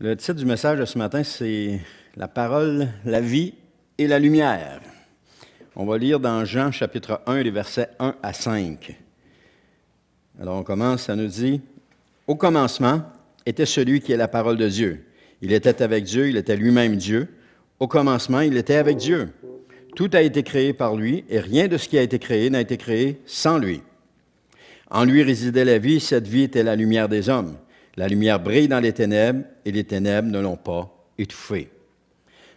Le titre du message de ce matin, c'est « La parole, la vie et la lumière ». On va lire dans Jean chapitre 1, les versets 1 à 5. Alors on commence, ça nous dit « Au commencement était celui qui est la parole de Dieu. Il était avec Dieu, il était lui-même Dieu. Au commencement, il était avec Dieu. Tout a été créé par lui, et rien de ce qui a été créé n'a été créé sans lui. En lui résidait la vie, cette vie était la lumière des hommes. La lumière brille dans les ténèbres, et les ténèbres ne l'ont pas étouffée. »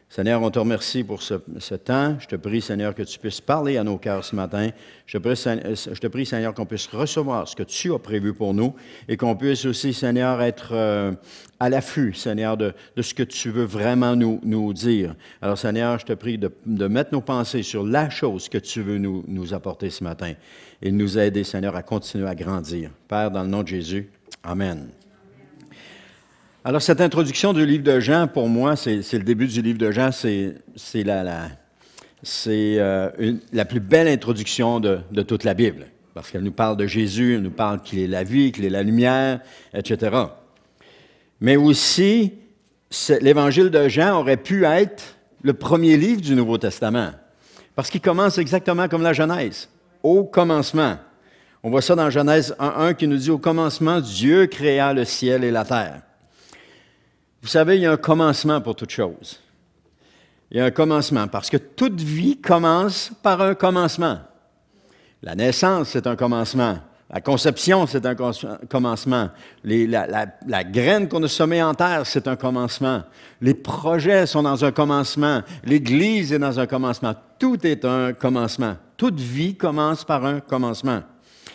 Seigneur, on te remercie pour ce temps. Je te prie, Seigneur, que tu puisses parler à nos cœurs ce matin. Je te prie, Seigneur, qu'on puisse recevoir ce que tu as prévu pour nous et qu'on puisse aussi, Seigneur, être à l'affût, Seigneur, de ce que tu veux vraiment nous dire. Alors, Seigneur, je te prie de mettre nos pensées sur la chose que tu veux nous apporter ce matin et de nous aider, Seigneur, à continuer à grandir. Père, dans le nom de Jésus, Amen. Alors, cette introduction du livre de Jean, pour moi, c'est le début du livre de Jean, c'est la plus belle introduction de toute la Bible, parce qu'elle nous parle de Jésus, elle nous parle qu'il est la vie, qu'il est la lumière, etc. Mais aussi, l'évangile de Jean aurait pu être le premier livre du Nouveau Testament, parce qu'il commence exactement comme la Genèse, au commencement. On voit ça dans Genèse 1.1 qui nous dit « Au commencement, Dieu créa le ciel et la terre ». Vous savez, il y a un commencement pour toute chose. Il y a un commencement, parce que toute vie commence par un commencement. La naissance, c'est un commencement. La conception, c'est un commencement. La graine qu'on a semée en terre, c'est un commencement. Les projets sont dans un commencement. L'Église est dans un commencement. Tout est un commencement. Toute vie commence par un commencement.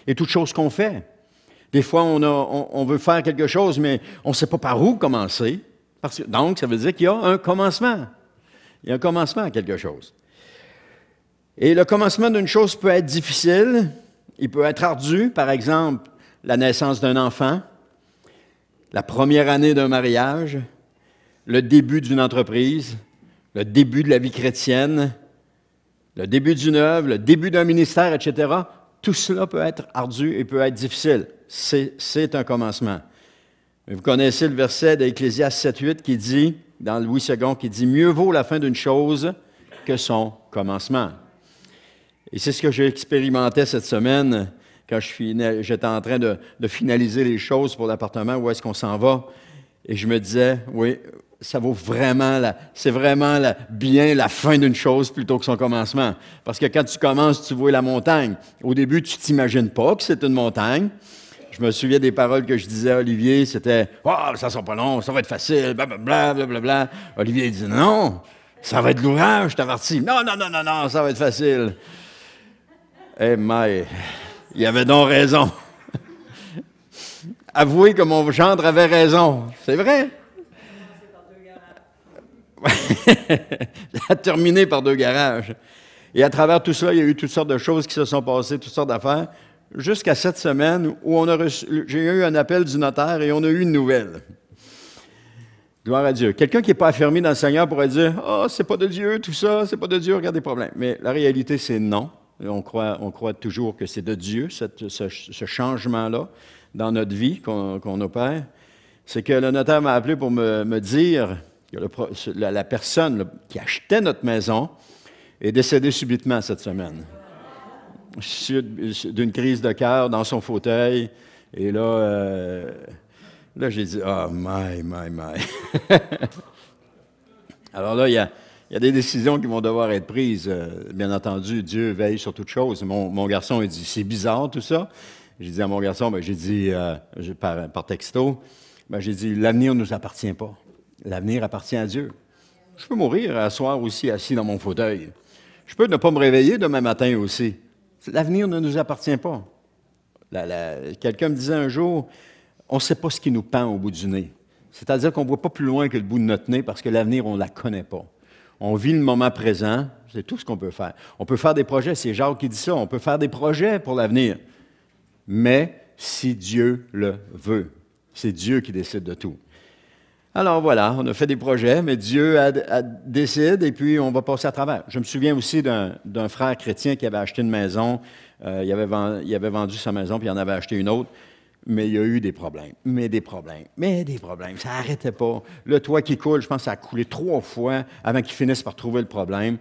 Et toute chose qu'on fait. Des fois, on veut faire quelque chose, mais on ne sait pas par où commencer. Donc, ça veut dire qu'il y a un commencement. Il y a un commencement à quelque chose. Et le commencement d'une chose peut être difficile, il peut être ardu, par exemple, la naissance d'un enfant, la première année d'un mariage, le début d'une entreprise, le début de la vie chrétienne, le début d'une œuvre, le début d'un ministère, etc. Tout cela peut être ardu et peut être difficile. C'est un commencement. Vous connaissez le verset d'Ecclésiaste 7.8 qui dit, dans Louis II, qui dit « Mieux vaut la fin d'une chose que son commencement ». Et c'est ce que j'ai expérimenté cette semaine quand j'étais en train de finaliser les choses pour l'appartement, où est-ce qu'on s'en va. Et je me disais, oui, ça vaut vraiment, c'est vraiment bien la fin d'une chose plutôt que son commencement. Parce que quand tu commences, tu vois la montagne. Au début, tu ne t'imagines pas que c'est une montagne. Je me souviens des paroles que je disais à Olivier, c'était « Oh, ça ne sera pas long, ça va être facile, blablabla, blablabla. » Olivier dit « Non, ça va être l'ouvrage, je t'avertis. Non, ça va être facile. » Eh, mais, il avait donc raison. Avouez que mon gendre avait raison, c'est vrai. Ça a terminé par 2 garages. Et à travers tout ça, il y a eu toutes sortes de choses qui se sont passées, toutes sortes d'affaires. Jusqu'à cette semaine où j'ai eu un appel du notaire et on a eu une nouvelle. Gloire à Dieu. Quelqu'un qui n'est pas affermi dans le Seigneur pourrait dire « Ah, c'est pas de Dieu, tout ça, c'est pas de Dieu, regarde les problèmes. » Mais la réalité, c'est non. Et on croit toujours que c'est de Dieu, ce changement-là dans notre vie qu'on opère. C'est que le notaire m'a appelé pour me dire que la personne qui achetait notre maison est décédée subitement cette semaine. D'une crise de cœur dans son fauteuil. Et là j'ai dit « Ah, my. » Alors là, il y a des décisions qui vont devoir être prises. Bien entendu, Dieu veille sur toute chose. Mon garçon, il dit « C'est bizarre tout ça. » J'ai dit à mon garçon, j'ai dit par texto, j'ai dit « L'avenir ne nous appartient pas. L'avenir appartient à Dieu. Je peux mourir à soir aussi assis dans mon fauteuil. Je peux ne pas me réveiller demain matin aussi. L'avenir ne nous appartient pas. » Quelqu'un me disait un jour, on ne sait pas ce qui nous pend au bout du nez. C'est-à-dire qu'on ne voit pas plus loin que le bout de notre nez parce que l'avenir, on ne la connaît pas. On vit le moment présent, c'est tout ce qu'on peut faire. On peut faire des projets, c'est Jacques qui dit ça, on peut faire des projets pour l'avenir. Mais si Dieu le veut, c'est Dieu qui décide de tout. Alors voilà, on a fait des projets, mais Dieu décide et puis on va passer à travers. Je me souviens aussi d'un frère chrétien qui avait acheté une maison, il avait vendu sa maison puis il en avait acheté une autre. Mais il y a eu des problèmes, mais des problèmes, mais des problèmes. Ça n'arrêtait pas. Le toit qui coule, je pense que ça a coulé 3 fois avant qu'ils finissent par trouver le problème.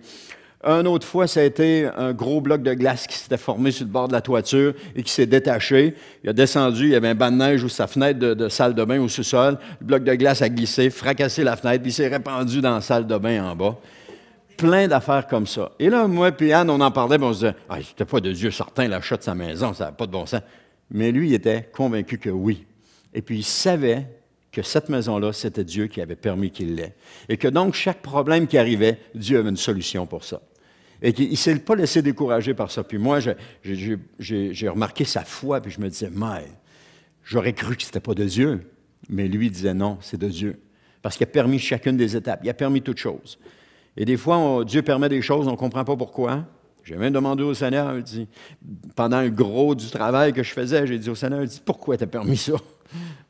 Une autre fois, ça a été un gros bloc de glace qui s'était formé sur le bord de la toiture et qui s'est détaché. Il a descendu, il y avait un banc de neige ou sa fenêtre de salle de bain au sous-sol. Le bloc de glace a glissé, fracassé la fenêtre, puis il s'est répandu dans la salle de bain en bas. Plein d'affaires comme ça. Et là, moi et Anne, on en parlait, puis on se disait « Ah, c'était pas de Dieu certain l'achat de sa maison, ça n'a pas de bon sens. » Mais lui, il était convaincu que oui. Et puis, il savait que cette maison-là, c'était Dieu qui avait permis qu'il l'ait. Et que donc, chaque problème qui arrivait, Dieu avait une solution pour ça. Et qu'il ne s'est pas laissé décourager par ça. Puis moi, j'ai remarqué sa foi, puis je me disais, mais j'aurais cru que ce n'était pas de Dieu. Mais lui, il disait non, c'est de Dieu. Parce qu'il a permis chacune des étapes. Il a permis toutes choses. Et des fois, Dieu permet des choses, on ne comprend pas pourquoi. J'ai même demandé au Seigneur, il dit, pendant le gros du travail que je faisais, j'ai dit au Seigneur, il dit, pourquoi tu as permis ça?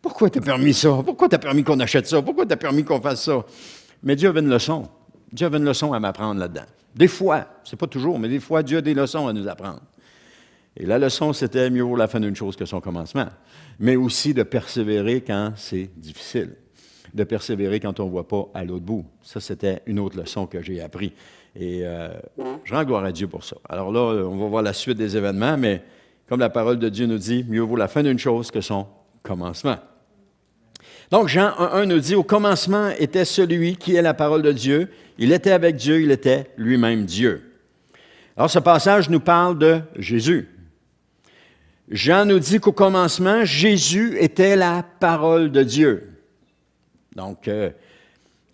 Pourquoi tu as permis ça? Pourquoi tu as permis qu'on achète ça? Pourquoi tu as permis qu'on fasse ça? Mais Dieu avait une leçon. Dieu avait une leçon à m'apprendre là-dedans. Des fois, c'est pas toujours, mais des fois, Dieu a des leçons à nous apprendre. Et la leçon, c'était mieux vaut la fin d'une chose que son commencement. Mais aussi de persévérer quand c'est difficile. De persévérer quand on ne voit pas à l'autre bout. Ça, c'était une autre leçon que j'ai appris. Et je rends gloire à Dieu pour ça. Alors là, on va voir la suite des événements, mais comme la parole de Dieu nous dit, mieux vaut la fin d'une chose que son commencement. Donc, Jean 1.1 nous dit, au commencement était celui qui est la parole de Dieu. Il était avec Dieu, il était lui-même Dieu. Alors, ce passage nous parle de Jésus. Jean nous dit qu'au commencement, Jésus était la parole de Dieu. Donc,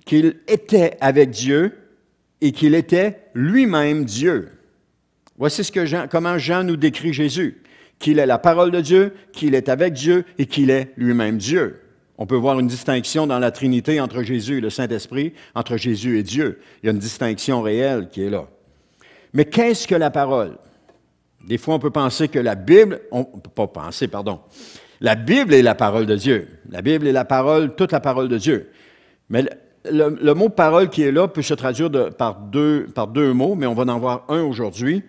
qu'il était avec Dieu et qu'il était lui-même Dieu. Voici comment Jean nous décrit Jésus. Qu'il est la parole de Dieu, qu'il est avec Dieu et qu'il est lui-même Dieu. On peut voir une distinction dans la Trinité entre Jésus et le Saint-Esprit, entre Jésus et Dieu. Il y a une distinction réelle qui est là. Mais qu'est-ce que la parole? Des fois, on peut penser que la Bible, on ne peut pas penser, pardon. La Bible est la parole de Dieu. La Bible est la parole, toute la parole de Dieu. Mais le mot « parole » qui est là peut se traduire par deux mots, mais on va en voir un aujourd'hui.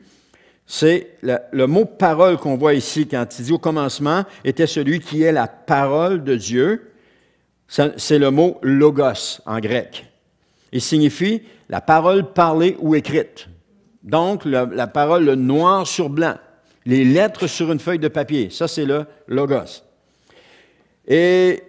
C'est le mot « parole » qu'on voit ici quand il dit « au commencement était celui qui est la parole de Dieu ». C'est le mot « logos » en grec. Il signifie la parole parlée ou écrite. Donc, la parole le noir sur blanc. Les lettres sur une feuille de papier. Ça, c'est le logos. Et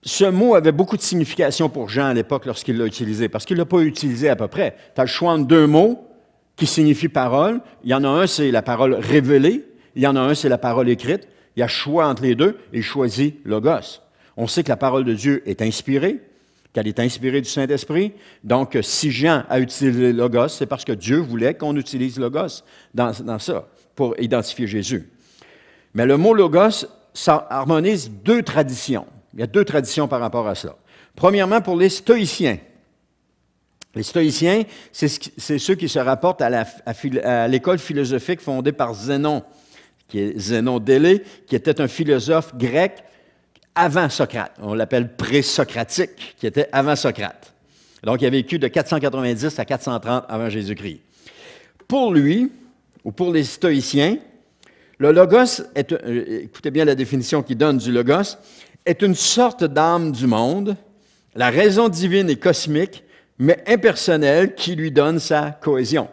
ce mot avait beaucoup de signification pour Jean à l'époque lorsqu'il l'a utilisé, parce qu'il ne l'a pas utilisé à peu près. Tu as le choix entre deux mots qui signifient parole. Il y en a un, c'est la parole révélée. Il y en a un, c'est la parole écrite. Il y a choix entre les deux et il choisit logos. On sait que la parole de Dieu est inspirée, qu'elle est inspirée du Saint-Esprit. Donc, si Jean a utilisé logos, c'est parce que Dieu voulait qu'on utilise logos dans ça, pour identifier Jésus. Mais le mot logos, ça harmonise deux traditions. Il y a deux traditions par rapport à cela. Premièrement, pour les stoïciens. Les stoïciens, c'est ceux qui se rapportent à l'école philosophique fondée par Zénon, qui est Zénon d'Élée, qui était un philosophe grec avant Socrate. On l'appelle pré-socratique, qui était avant Socrate. Donc, il a vécu de 490 à 430 avant Jésus-Christ. Pour lui, ou pour les stoïciens, le logos, écoutez bien la définition qu'il donne du logos, est une sorte d'âme du monde, la raison divine et cosmique, mais impersonnelle, qui lui donne sa cohésion.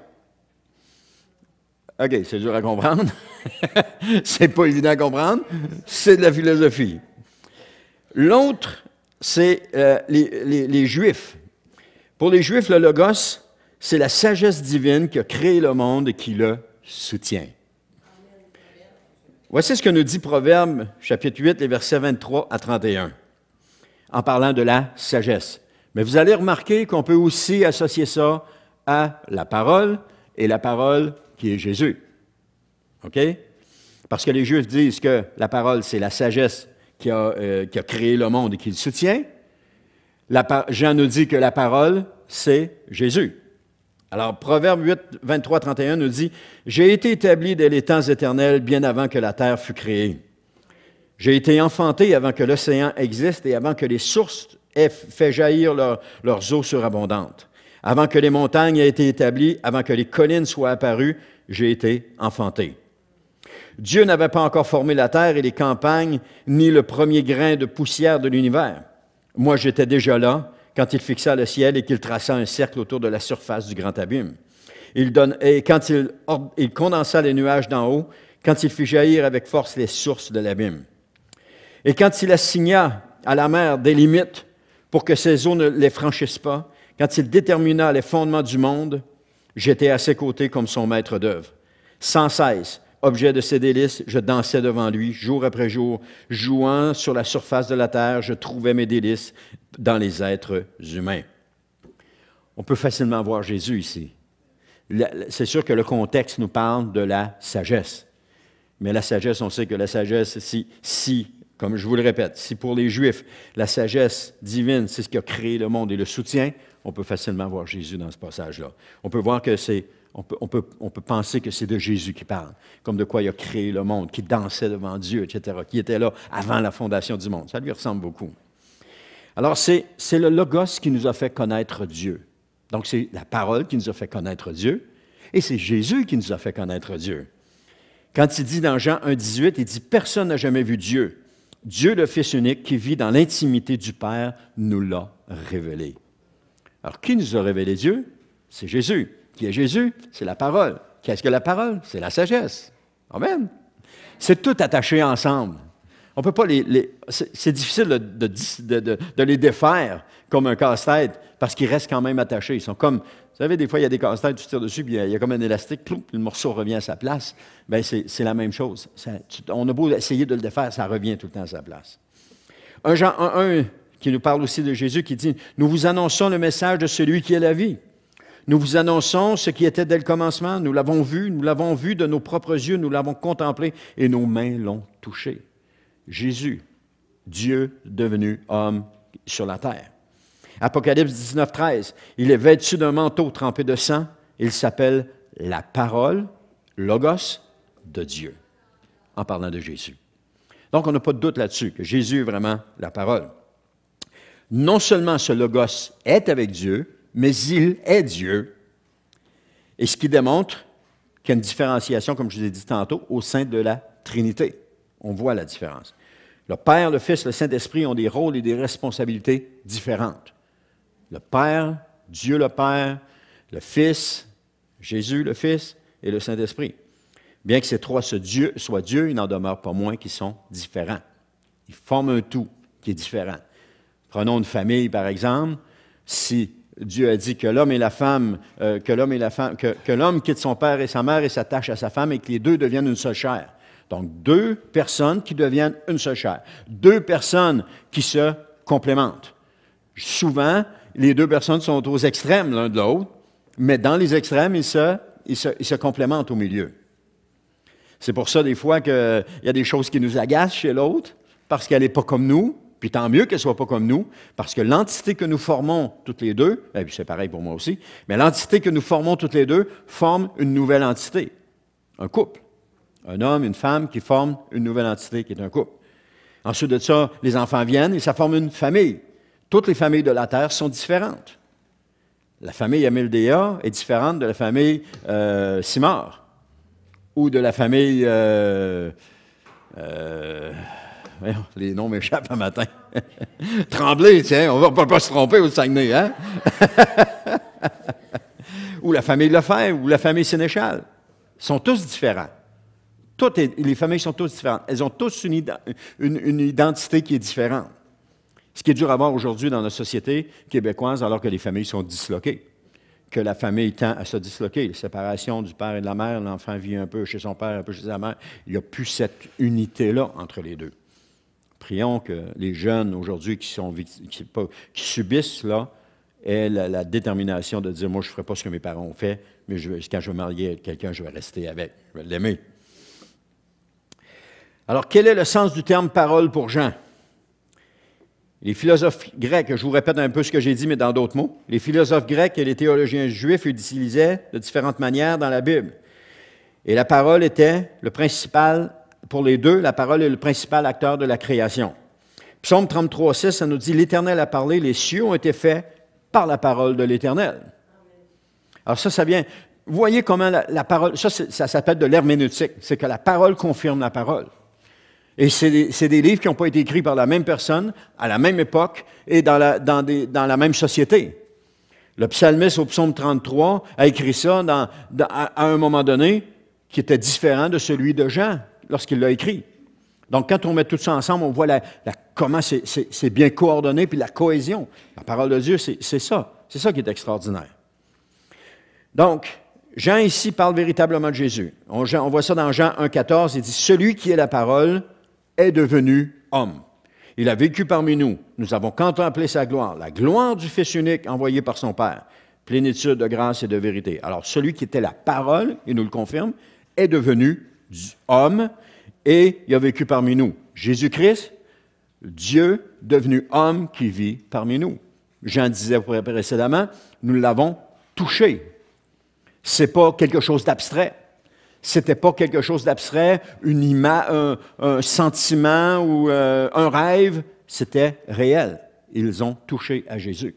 OK, c'est dur à comprendre. C'est pas évident à comprendre. C'est de la philosophie. L'autre, c'est les Juifs. Pour les Juifs, le logos, c'est la sagesse divine qui a créé le monde et qui le soutient. Voici ce que nous dit Proverbe, chapitre 8, les versets 23 à 31, en parlant de la sagesse. Mais vous allez remarquer qu'on peut aussi associer ça à la parole, et la parole qui est Jésus. OK? Parce que les Juifs disent que la parole, c'est la sagesse qui a créé le monde et qui le soutient. Jean nous dit que la parole, c'est Jésus. Alors, Proverbe 8, 23, 31 nous dit « J'ai été établi dès les temps éternels, bien avant que la terre fût créée. J'ai été enfanté avant que l'océan existe et avant que les sources aient fait jaillir leurs eaux surabondantes. Avant que les montagnes aient été établies, avant que les collines soient apparues, j'ai été enfanté. Dieu n'avait pas encore formé la terre et les campagnes, ni le premier grain de poussière de l'univers. Moi, j'étais déjà là quand il fixa le ciel et qu'il traça un cercle autour de la surface du grand abîme. Et quand il condensa les nuages d'en haut, quand il fit jaillir avec force les sources de l'abîme. Et quand il assigna à la mer des limites pour que ses eaux ne les franchissent pas, quand il détermina les fondements du monde, j'étais à ses côtés comme son maître d'œuvre. Sans cesse, objet de ses délices, je dansais devant lui, jour après jour, jouant sur la surface de la terre, je trouvais mes délices dans les êtres humains. On peut facilement voir Jésus ici. C'est sûr que le contexte nous parle de la sagesse. Mais la sagesse, on sait que la sagesse, si, comme je vous le répète, si pour les Juifs, la sagesse divine, c'est ce qui a créé le monde et le soutien, on peut facilement voir Jésus dans ce passage-là. On peut voir que on peut penser que c'est de Jésus qui parle, comme de quoi il a créé le monde, qui dansait devant Dieu, etc., qui était là avant la fondation du monde. Ça lui ressemble beaucoup. Alors, c'est le Logos qui nous a fait connaître Dieu. Donc, c'est la parole qui nous a fait connaître Dieu, et c'est Jésus qui nous a fait connaître Dieu. Quand il dit dans Jean 1,18, il dit « Personne n'a jamais vu Dieu. Dieu, le Fils unique, qui vit dans l'intimité du Père, nous l'a révélé. » Alors, qui nous a révélé Dieu? C'est Jésus. Qui est Jésus? C'est la parole. Qu'est-ce que la parole? C'est la sagesse. Amen. C'est tout attaché ensemble. On peut pas c'est difficile de les défaire comme un casse-tête parce qu'ils restent quand même attachés. Ils sont comme, vous savez, des fois, il y a des casse-têtes, tu tires dessus, puis il y a comme un élastique, puis le morceau revient à sa place. Bien, c'est la même chose. On a beau essayer de le défaire, ça revient tout le temps à sa place. 1 Jean 1,1 qui nous parle aussi de Jésus, qui dit « Nous vous annonçons le message de celui qui est la vie. Nous vous annonçons ce qui était dès le commencement. Nous l'avons vu de nos propres yeux, nous l'avons contemplé et nos mains l'ont touché. » Jésus, Dieu devenu homme sur la terre. Apocalypse 19, 13. Il est vêtu d'un manteau trempé de sang. Il s'appelle la parole, Logos, de Dieu, en parlant de Jésus. Donc, on n'a pas de doute là-dessus, que Jésus est vraiment la parole. Non seulement ce Logos est avec Dieu, mais il est Dieu. Et ce qui démontre qu'il y a une différenciation, comme je vous ai dit tantôt, au sein de la Trinité. On voit la différence. Le Père, le Fils, le Saint-Esprit ont des rôles et des responsabilités différentes. Le Père, Dieu le Père, le Fils, Jésus le Fils et le Saint-Esprit. Bien que ces trois soient Dieu, il n'en demeure pas moins qu'ils sont différents. Ils forment un tout qui est différent. Prenons une famille, par exemple. Si Dieu a dit que l'homme quitte son père et sa mère et s'attache à sa femme et que les deux deviennent une seule chair. Donc, deux personnes qui deviennent une seule chair. Deux personnes qui se complémentent. Souvent, les deux personnes sont aux extrêmes l'un de l'autre, mais dans les extrêmes, ils se complémentent au milieu. C'est pour ça, des fois, qu'il y a des choses qui nous agacent chez l'autre, parce qu'elle n'est pas comme nous, puis tant mieux qu'elle ne soit pas comme nous, parce que l'entité que nous formons toutes les deux, et puis c'est pareil pour moi aussi, mais l'entité que nous formons toutes les deux forme une nouvelle entité, un couple. Un homme, une femme qui forment une nouvelle entité qui est un couple. Ensuite de ça, les enfants viennent et ça forme une famille. Toutes les familles de la Terre sont différentes. La famille Amildéa est différente de la famille Simard ou de la famille... les noms m'échappent un matin. Tremblay, tiens, on ne va pas se tromper au Saguenay, hein? Ou la famille Lefebvre ou la famille Sénéchal. Ils sont tous différents. Les familles sont toutes différentes. Elles ont tous une identité qui est différente. Ce qui est dur à voir aujourd'hui dans notre société québécoise, alors que les familles sont disloquées, que la famille tend à se disloquer. La séparation du père et de la mère, l'enfant vit un peu chez son père, un peu chez sa mère. Il n'y a plus cette unité-là entre les deux. Prions que les jeunes aujourd'hui qui subissent là, aient la détermination de dire « Moi, je ne ferai pas ce que mes parents ont fait, mais quand je vais marier avec quelqu'un, je vais rester avec, je vais l'aimer. » Alors, quel est le sens du terme « parole » pour Jean? Les philosophes grecs, je vous répète un peu ce que j'ai dit, mais dans d'autres mots, les philosophes grecs et les théologiens juifs l'utilisaient de différentes manières dans la Bible. Et la parole était le principal, pour les deux, la parole est le principal acteur de la création. Psaume 33, 6, ça nous dit « L'Éternel a parlé, les cieux ont été faits par la parole de l'Éternel. » Alors ça vient, vous voyez comment la parole, ça s'appelle de l'herméneutique, c'est que la parole confirme la parole. Et c'est des livres qui n'ont pas été écrits par la même personne, à la même époque et dans la même société. Le psalmiste au psaume 33 a écrit ça à un moment donné qui était différent de celui de Jean lorsqu'il l'a écrit. Donc, quand on met tout ça ensemble, on voit comment c'est bien coordonné, puis la cohésion. La parole de Dieu, c'est ça. C'est ça qui est extraordinaire. Donc, Jean ici parle véritablement de Jésus. On voit ça dans Jean 1,14, il dit « Celui qui est la parole est devenu homme. Il a vécu parmi nous. Nous avons contemplé sa gloire, la gloire du Fils unique envoyé par son Père, plénitude de grâce et de vérité. » Alors, celui qui était la parole, il nous le confirme, est devenu homme et il a vécu parmi nous. Jésus-Christ, Dieu devenu homme qui vit parmi nous. Jean disait précédemment, nous l'avons touché. Ce n'est pas quelque chose d'abstrait. C'était pas quelque chose d'abstrait, une image, un sentiment ou un rêve. C'était réel. Ils ont touché à Jésus.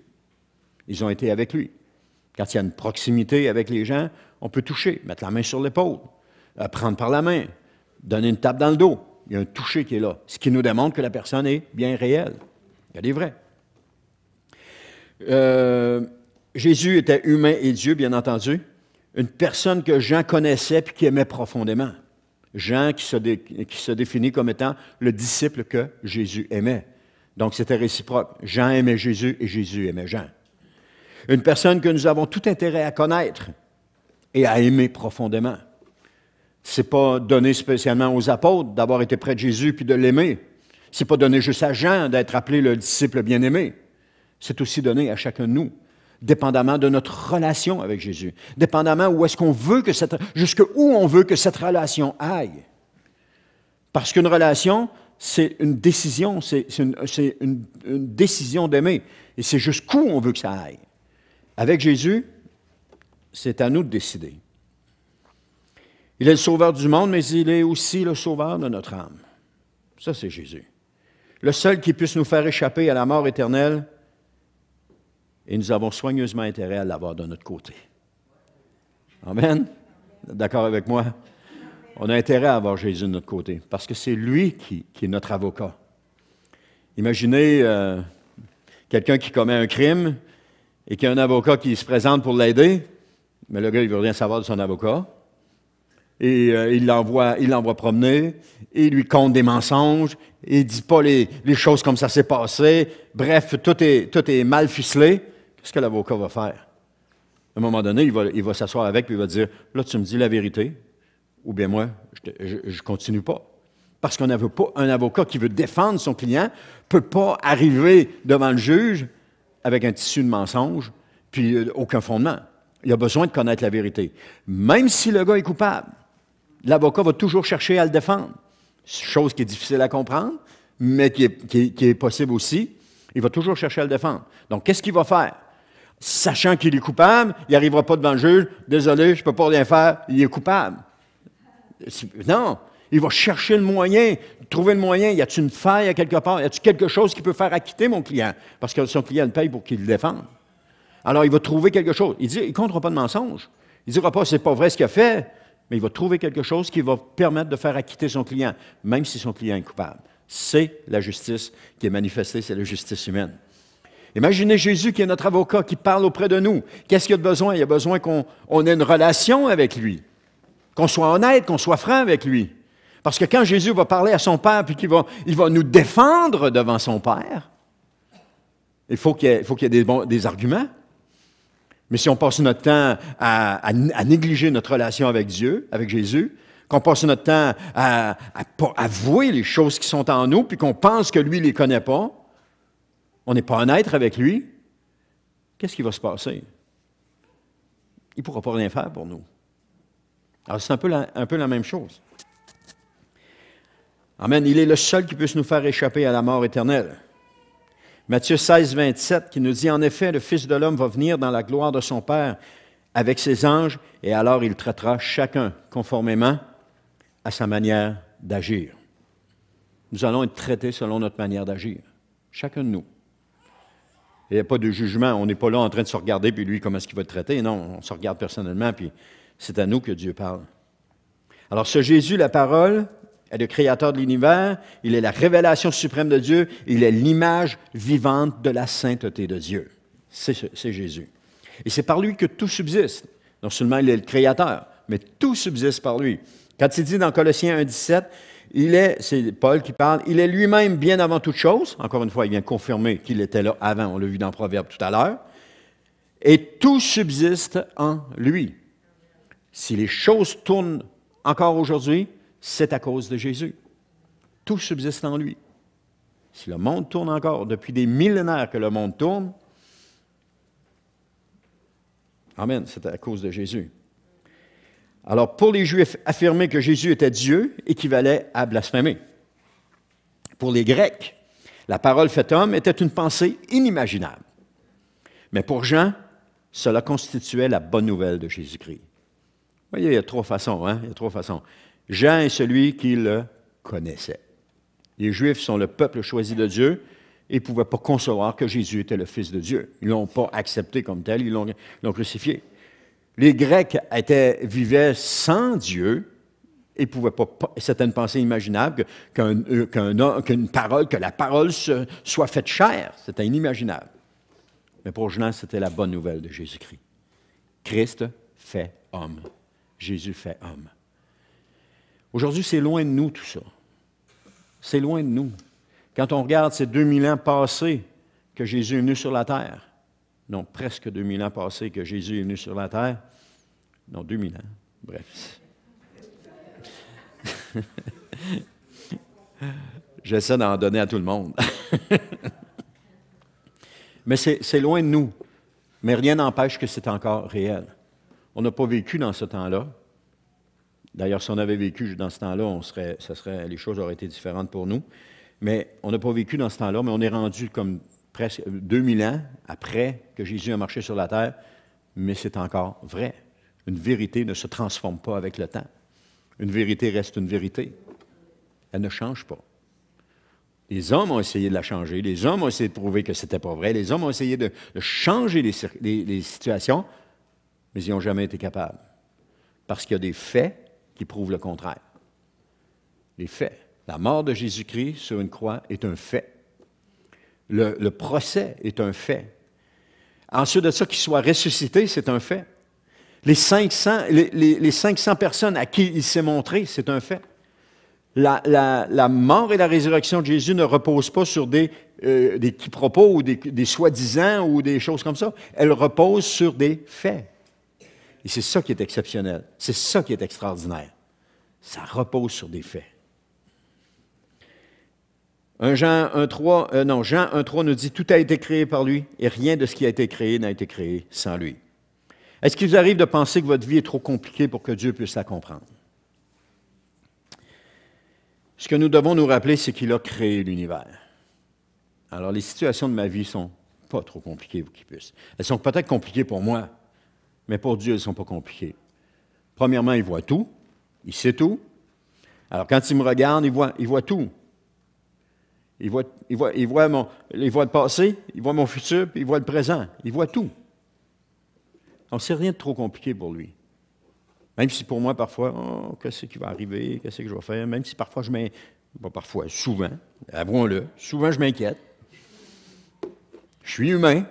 Ils ont été avec lui. Quand il y a une proximité avec les gens, on peut toucher, mettre la main sur l'épaule, prendre par la main, donner une tape dans le dos. Il y a un toucher qui est là, ce qui nous démontre que la personne est bien réelle. Elle est vraie. Jésus était humain et Dieu, bien entendu. Une personne que Jean connaissait et qui aimait profondément. Jean qui se définit comme étant le disciple que Jésus aimait. Donc, c'était réciproque. Jean aimait Jésus et Jésus aimait Jean. Une personne que nous avons tout intérêt à connaître et à aimer profondément. Ce n'est pas donné spécialement aux apôtres d'avoir été près de Jésus puis de l'aimer. Ce n'est pas donné juste à Jean d'être appelé le disciple bien-aimé. C'est aussi donné à chacun de nous, dépendamment de notre relation avec Jésus, dépendamment où est-ce qu'on veut que jusqu'où on veut que cette relation aille. Parce qu'une relation, c'est une décision, c'est une décision d'aimer. Et c'est jusqu'où on veut que ça aille. Avec Jésus, c'est à nous de décider. Il est le sauveur du monde, mais il est aussi le sauveur de notre âme. Ça, c'est Jésus. Le seul qui puisse nous faire échapper à la mort éternelle, et nous avons soigneusement intérêt à l'avoir de notre côté. Amen? D'accord avec moi? On a intérêt à avoir Jésus de notre côté, parce que c'est lui qui est notre avocat. Imaginez quelqu'un qui commet un crime et qui a un avocat qui se présente pour l'aider, mais le gars, il ne veut rien savoir de son avocat. Et il l'envoie promener, et il lui conte des mensonges, et il ne dit pas les choses comme ça s'est passé. Bref, tout est mal ficelé. Qu'est-ce que l'avocat va faire? À un moment donné, il va s'asseoir avec, puis il va dire, là, tu me dis la vérité, ou bien moi, je ne continue pas. Parce qu'on n'avait pas un avocat qui veut défendre son client, ne peut pas arriver devant le juge avec un tissu de mensonges, puis aucun fondement. Il a besoin de connaître la vérité. Même si le gars est coupable, l'avocat va toujours chercher à le défendre. Chose qui est difficile à comprendre, mais qui est possible aussi. Il va toujours chercher à le défendre. Donc, qu'est-ce qu'il va faire? Sachant qu'il est coupable, il n'arrivera pas devant le juge. Désolé, je ne peux pas rien faire, il est coupable. Non, il va chercher le moyen, trouver le moyen. Y a-t-il une faille à quelque part? Y a-t-il quelque chose qui peut faire acquitter mon client? Parce que son client le paye pour qu'il le défende. Alors, il va trouver quelque chose. Il ne comptera pas de mensonge. Il ne dira pas, c'est pas vrai ce qu'il a fait, mais il va trouver quelque chose qui va permettre de faire acquitter son client, même si son client est coupable. C'est la justice qui est manifestée, c'est la justice humaine. Imaginez Jésus qui est notre avocat, qui parle auprès de nous. Qu'est-ce qu'il a besoin? Il a besoin qu'on ait une relation avec lui, qu'on soit honnête, qu'on soit franc avec lui. Parce que quand Jésus va parler à son Père, puis qu'il va nous défendre devant son Père, il faut qu'il y ait des arguments. Mais si on passe notre temps à négliger notre relation avec Dieu, avec Jésus, qu'on passe notre temps à pas avouer les choses qui sont en nous, puis qu'on pense que lui ne les connaît pas, on n'est pas honnête avec lui, qu'est-ce qui va se passer? Il ne pourra pas rien faire pour nous. Alors, c'est un peu la même chose. Amen. Il est le seul qui puisse nous faire échapper à la mort éternelle. Matthieu 16, 27, qui nous dit, « En effet, le Fils de l'homme va venir dans la gloire de son Père avec ses anges, et alors il traitera chacun conformément à sa manière d'agir. » Nous allons être traités selon notre manière d'agir, chacun de nous. Il n'y a pas de jugement. On n'est pas là en train de se regarder, puis lui, comment est-ce qu'il va te traiter? Non, on se regarde personnellement, puis c'est à nous que Dieu parle. Alors, ce Jésus, la parole, est le créateur de l'univers, il est la révélation suprême de Dieu, il est l'image vivante de la sainteté de Dieu. C'est Jésus. Et c'est par lui que tout subsiste. Non seulement il est le créateur, mais tout subsiste par lui. Quand il dit dans Colossiens 1,17, c'est Paul qui parle, il est lui-même bien avant toute chose. Encore une fois, il vient confirmer qu'il était là avant, on l'a vu dans Proverbe tout à l'heure. Et tout subsiste en lui. Si les choses tournent encore aujourd'hui, c'est à cause de Jésus. Tout subsiste en lui. Si le monde tourne encore, depuis des millénaires que le monde tourne, amen, c'est à cause de Jésus. Alors, pour les Juifs, affirmer que Jésus était Dieu équivalait à blasphémer. Pour les Grecs, la parole faite homme était une pensée inimaginable. Mais pour Jean, cela constituait la bonne nouvelle de Jésus-Christ. Vous voyez, il y a trois façons, hein? Il y a trois façons. Jean est celui qui le connaissait. Les Juifs sont le peuple choisi de Dieu et ils ne pouvaient pas concevoir que Jésus était le Fils de Dieu. Ils ne l'ont pas accepté comme tel, ils l'ont crucifié. Les Grecs vivaient sans Dieu et ne pouvaient pas, c'était une pensée inimaginable que la parole soit faite chair. C'était inimaginable. Mais pour Jean, c'était la bonne nouvelle de Jésus-Christ. Christ fait homme. Jésus fait homme. Aujourd'hui, c'est loin de nous tout ça. C'est loin de nous. Quand on regarde ces 2000 ans passés que Jésus est venu sur la terre, non, presque 2000 ans passés que Jésus est venu sur la terre, non, 2000 ans, bref. J'essaie d'en donner à tout le monde. Mais c'est loin de nous. Mais rien n'empêche que c'est encore réel. On n'a pas vécu dans ce temps-là. D'ailleurs, si on avait vécu dans ce temps-là, les choses auraient été différentes pour nous. Mais on n'a pas vécu dans ce temps-là, mais on est rendu comme presque 2000 ans après que Jésus a marché sur la terre, mais c'est encore vrai. Une vérité ne se transforme pas avec le temps. Une vérité reste une vérité. Elle ne change pas. Les hommes ont essayé de la changer, les hommes ont essayé de prouver que ce n'était pas vrai, les hommes ont essayé de changer les situations, mais ils n'ont jamais été capables. Parce qu'il y a des faits qui prouvent le contraire. Les faits. La mort de Jésus-Christ sur une croix est un fait. Le procès est un fait. Ensuite de ça, qu'il soit ressuscité, c'est un fait. Les 500 personnes à qui il s'est montré, c'est un fait. La mort et la résurrection de Jésus ne reposent pas sur des quiproquos ou des soi-disant ou des choses comme ça. Elles reposent sur des faits. Et c'est ça qui est exceptionnel. C'est ça qui est extraordinaire. Ça repose sur des faits. Jean 1,3 nous dit « Tout a été créé par lui et rien de ce qui a été créé n'a été créé sans lui. » Est-ce qu'il vous arrive de penser que votre vie est trop compliquée pour que Dieu puisse la comprendre? Ce que nous devons nous rappeler, c'est qu'il a créé l'univers. Alors, les situations de ma vie ne sont pas trop compliquées pour qu'il puisse. Elles sont peut-être compliquées pour moi, mais pour Dieu, elles ne sont pas compliquées. Premièrement, il voit tout, il sait tout. Alors, quand il me regarde, il voit tout. Il voit le passé, il voit mon futur, puis il voit le présent. Il voit tout. Donc, c'est rien de trop compliqué pour lui. Même si pour moi, parfois, qu'est-ce qui va arriver, qu'est-ce que je vais faire, même si parfois souvent, avouons-le, souvent je m'inquiète. Je suis humain.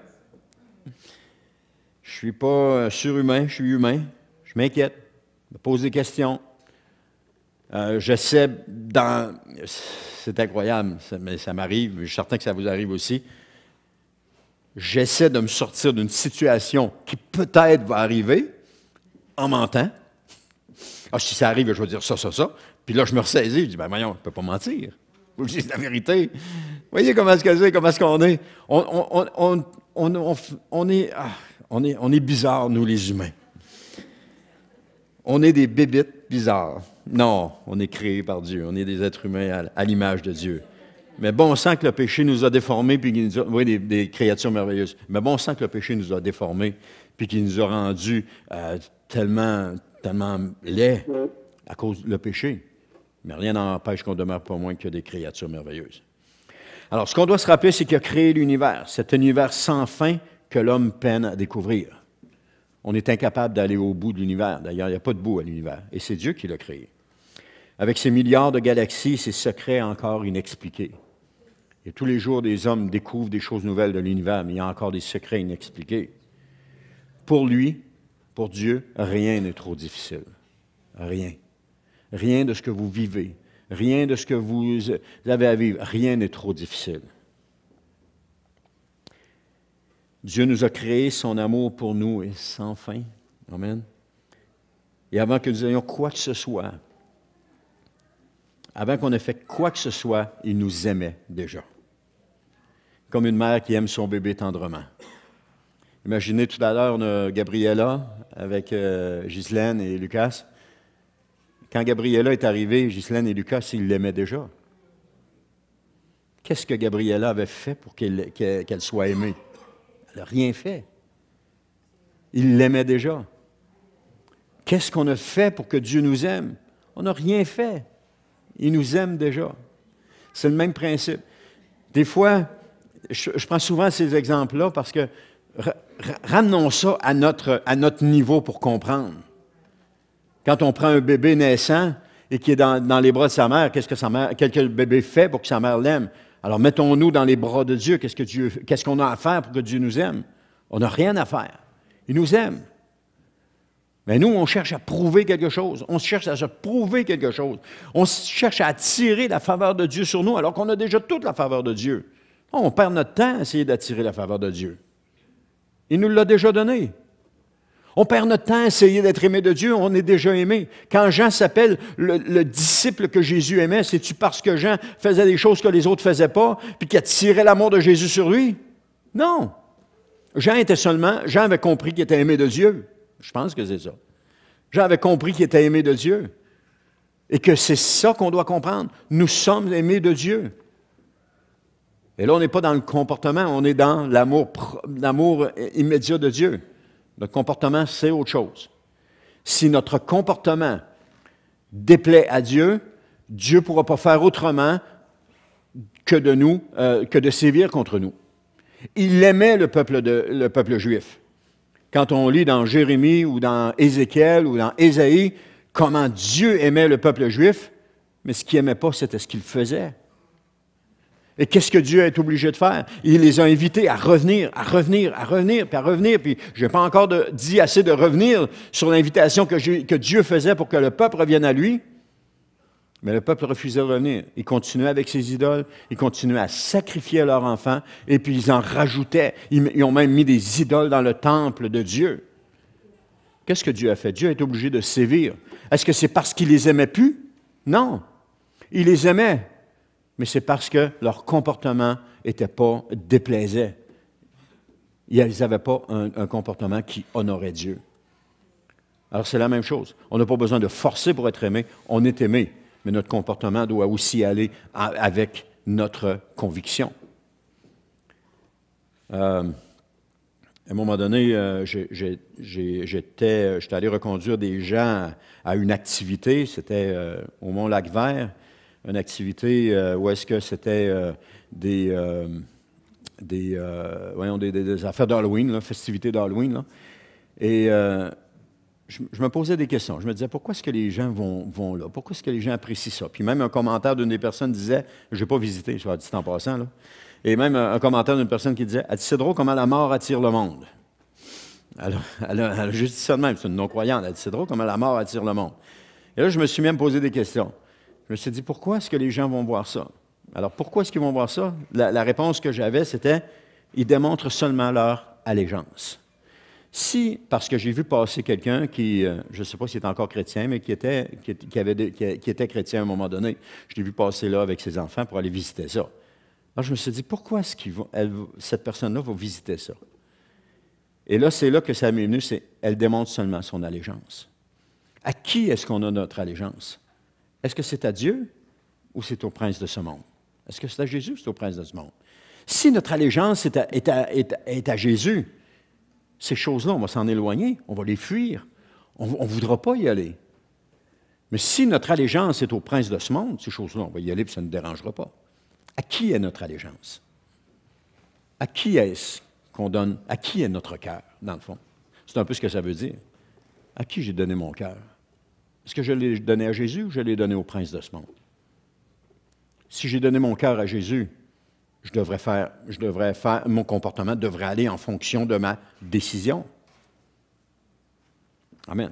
Je ne suis pas surhumain, je suis humain. Je m'inquiète, je me pose des questions. J'essaie c'est incroyable, mais ça m'arrive, je suis certain que ça vous arrive aussi. J'essaie de me sortir d'une situation qui peut-être va arriver en mentant. Si ça arrive, je vais dire ça. Puis là, je me ressaisis, je dis, voyons, je ne peux pas mentir. Il faut que je dise la vérité. Vous voyez comment est-ce qu'on est? On est bizarres, nous, les humains. On est des bébites bizarres. Non, on est créés par Dieu. On est des êtres humains à l'image de Dieu. Mais bon sang que le péché nous a déformés, puis qu'il nous a... Oui, des créatures merveilleuses. Mais bon sang que le péché nous a déformés, puis qu'il nous a rendus tellement laids à cause du péché. Mais rien n'empêche qu'on demeure pas moins que des créatures merveilleuses. Alors, ce qu'on doit se rappeler, c'est qu'il a créé l'univers, cet univers sans fin que l'homme peine à découvrir. On est incapable d'aller au bout de l'univers. D'ailleurs, il n'y a pas de bout à l'univers. Et c'est Dieu qui l'a créé. Avec ses milliards de galaxies, ses secrets encore inexpliqués. Et tous les jours, des hommes découvrent des choses nouvelles de l'univers, mais il y a encore des secrets inexpliqués. Pour lui, pour Dieu, rien n'est trop difficile. Rien. Rien de ce que vous vivez, rien de ce que vous avez à vivre, rien n'est trop difficile. Dieu nous a créé, son amour pour nous est sans fin. Amen. Et avant que nous ayons quoi que ce soit, avant qu'on ait fait quoi que ce soit, il nous aimait déjà. Comme une mère qui aime son bébé tendrement. Imaginez tout à l'heure, on a Gabriella avec Ghislaine et Lucas. Quand Gabriella est arrivée, Ghislaine et Lucas, ils l'aimaient déjà. Qu'est-ce que Gabriella avait fait pour qu'elle soit aimée? Elle n'a rien fait. Il l'aimait déjà. Qu'est-ce qu'on a fait pour que Dieu nous aime? On n'a rien fait. Il nous aime déjà. C'est le même principe. Des fois, je prends souvent ces exemples-là parce que ramenons ça à notre niveau pour comprendre. Quand on prend un bébé naissant et qui est dans les bras de sa mère, qu'est-ce que le bébé fait pour que sa mère l'aime? Alors, mettons-nous dans les bras de Dieu. Qu'est-ce qu'on a à faire pour que Dieu nous aime? On n'a rien à faire. Il nous aime. Mais nous, on cherche à prouver quelque chose. On cherche à se prouver quelque chose. On cherche à attirer la faveur de Dieu sur nous alors qu'on a déjà toute la faveur de Dieu. On perd notre temps à essayer d'attirer la faveur de Dieu. Il nous l'a déjà donné. On perd notre temps à essayer d'être aimé de Dieu, on est déjà aimé. Quand Jean s'appelle le disciple que Jésus aimait, c'est-tu parce que Jean faisait des choses que les autres ne faisaient pas, puis qu'il attirait l'amour de Jésus sur lui? Non. Jean avait compris qu'il était aimé de Dieu. Je pense que c'est ça. Jean avait compris qu'il était aimé de Dieu. Et que c'est ça qu'on doit comprendre. Nous sommes aimés de Dieu. Et là, on n'est pas dans le comportement, on est dans l'amour immédiat de Dieu. Notre comportement, c'est autre chose. Si notre comportement déplaît à Dieu, Dieu ne pourra pas faire autrement que de sévir contre nous. Il aimait le peuple juif. Quand on lit dans Jérémie ou dans Ézéchiel ou dans Ésaïe, comment Dieu aimait le peuple juif, mais ce qu'il n'aimait pas, c'était ce qu'il faisait. Et qu'est-ce que Dieu est obligé de faire? Il les a invités à revenir, puis je n'ai pas encore dit assez de revenir sur l'invitation que Dieu faisait pour que le peuple revienne à lui. Mais le peuple refusait de revenir. Il continuait avec ses idoles, il continuait à sacrifier leurs enfants, et puis ils en rajoutaient. Ils ont même mis des idoles dans le temple de Dieu. Qu'est-ce que Dieu a fait? Dieu est obligé de sévir. Est-ce que c'est parce qu'il les aimait plus? Non. Il les aimait. Mais c'est parce que leur comportement déplaisait. Ils n'avaient pas un comportement qui honorait Dieu. Alors c'est la même chose. On n'a pas besoin de forcer pour être aimé. On est aimé. Mais notre comportement doit aussi aller avec notre conviction. À un moment donné, j'étais allé reconduire des gens à une activité. C'était au Mont-Lac-Vert. Une activité où est-ce que c'était des affaires d'Halloween, là, festivités d'Halloween. Là. Et je me posais des questions. Je me disais, pourquoi est-ce que les gens vont là? Pourquoi est-ce que les gens apprécient ça? Puis même un commentaire d'une des personnes disait, je n'ai pas visité, je l'ai dit en passant, là. Et même un commentaire d'une personne qui disait, c'est drôle comment la mort attire le monde. Alors, elle a juste dit ça de même, c'est une non-croyante. Elle dit, c'est drôle comment la mort attire le monde. Et là, je me suis même posé des questions. Je me suis dit, pourquoi est-ce que les gens vont voir ça? Alors, pourquoi est-ce qu'ils vont voir ça? La réponse que j'avais, c'était, ils démontrent seulement leur allégeance. Si, parce que j'ai vu passer quelqu'un qui, je ne sais pas s'il est encore chrétien, mais qui était chrétien à un moment donné, je l'ai vu passer là avec ses enfants pour aller visiter ça. Alors, je me suis dit, pourquoi est-ce que cette personne-là va visiter ça? Et là, c'est là que ça m'est venu, elle démontre seulement son allégeance. À qui est-ce qu'on a notre allégeance? Est-ce que c'est à Dieu ou c'est au prince de ce monde? Est-ce que c'est à Jésus ou c'est au prince de ce monde? Si notre allégeance est à Jésus, ces choses-là, on va s'en éloigner, on va les fuir, on ne voudra pas y aller. Mais si notre allégeance est au prince de ce monde, ces choses-là, on va y aller et ça ne nous dérangera pas. À qui est notre allégeance? À qui est-ce qu'on donne? À qui est notre cœur, dans le fond? C'est un peu ce que ça veut dire. À qui j'ai donné mon cœur? Est-ce que je l'ai donné à Jésus ou je l'ai donné au prince de ce monde? Si j'ai donné mon cœur à Jésus, mon comportement devrait aller en fonction de ma décision. Amen.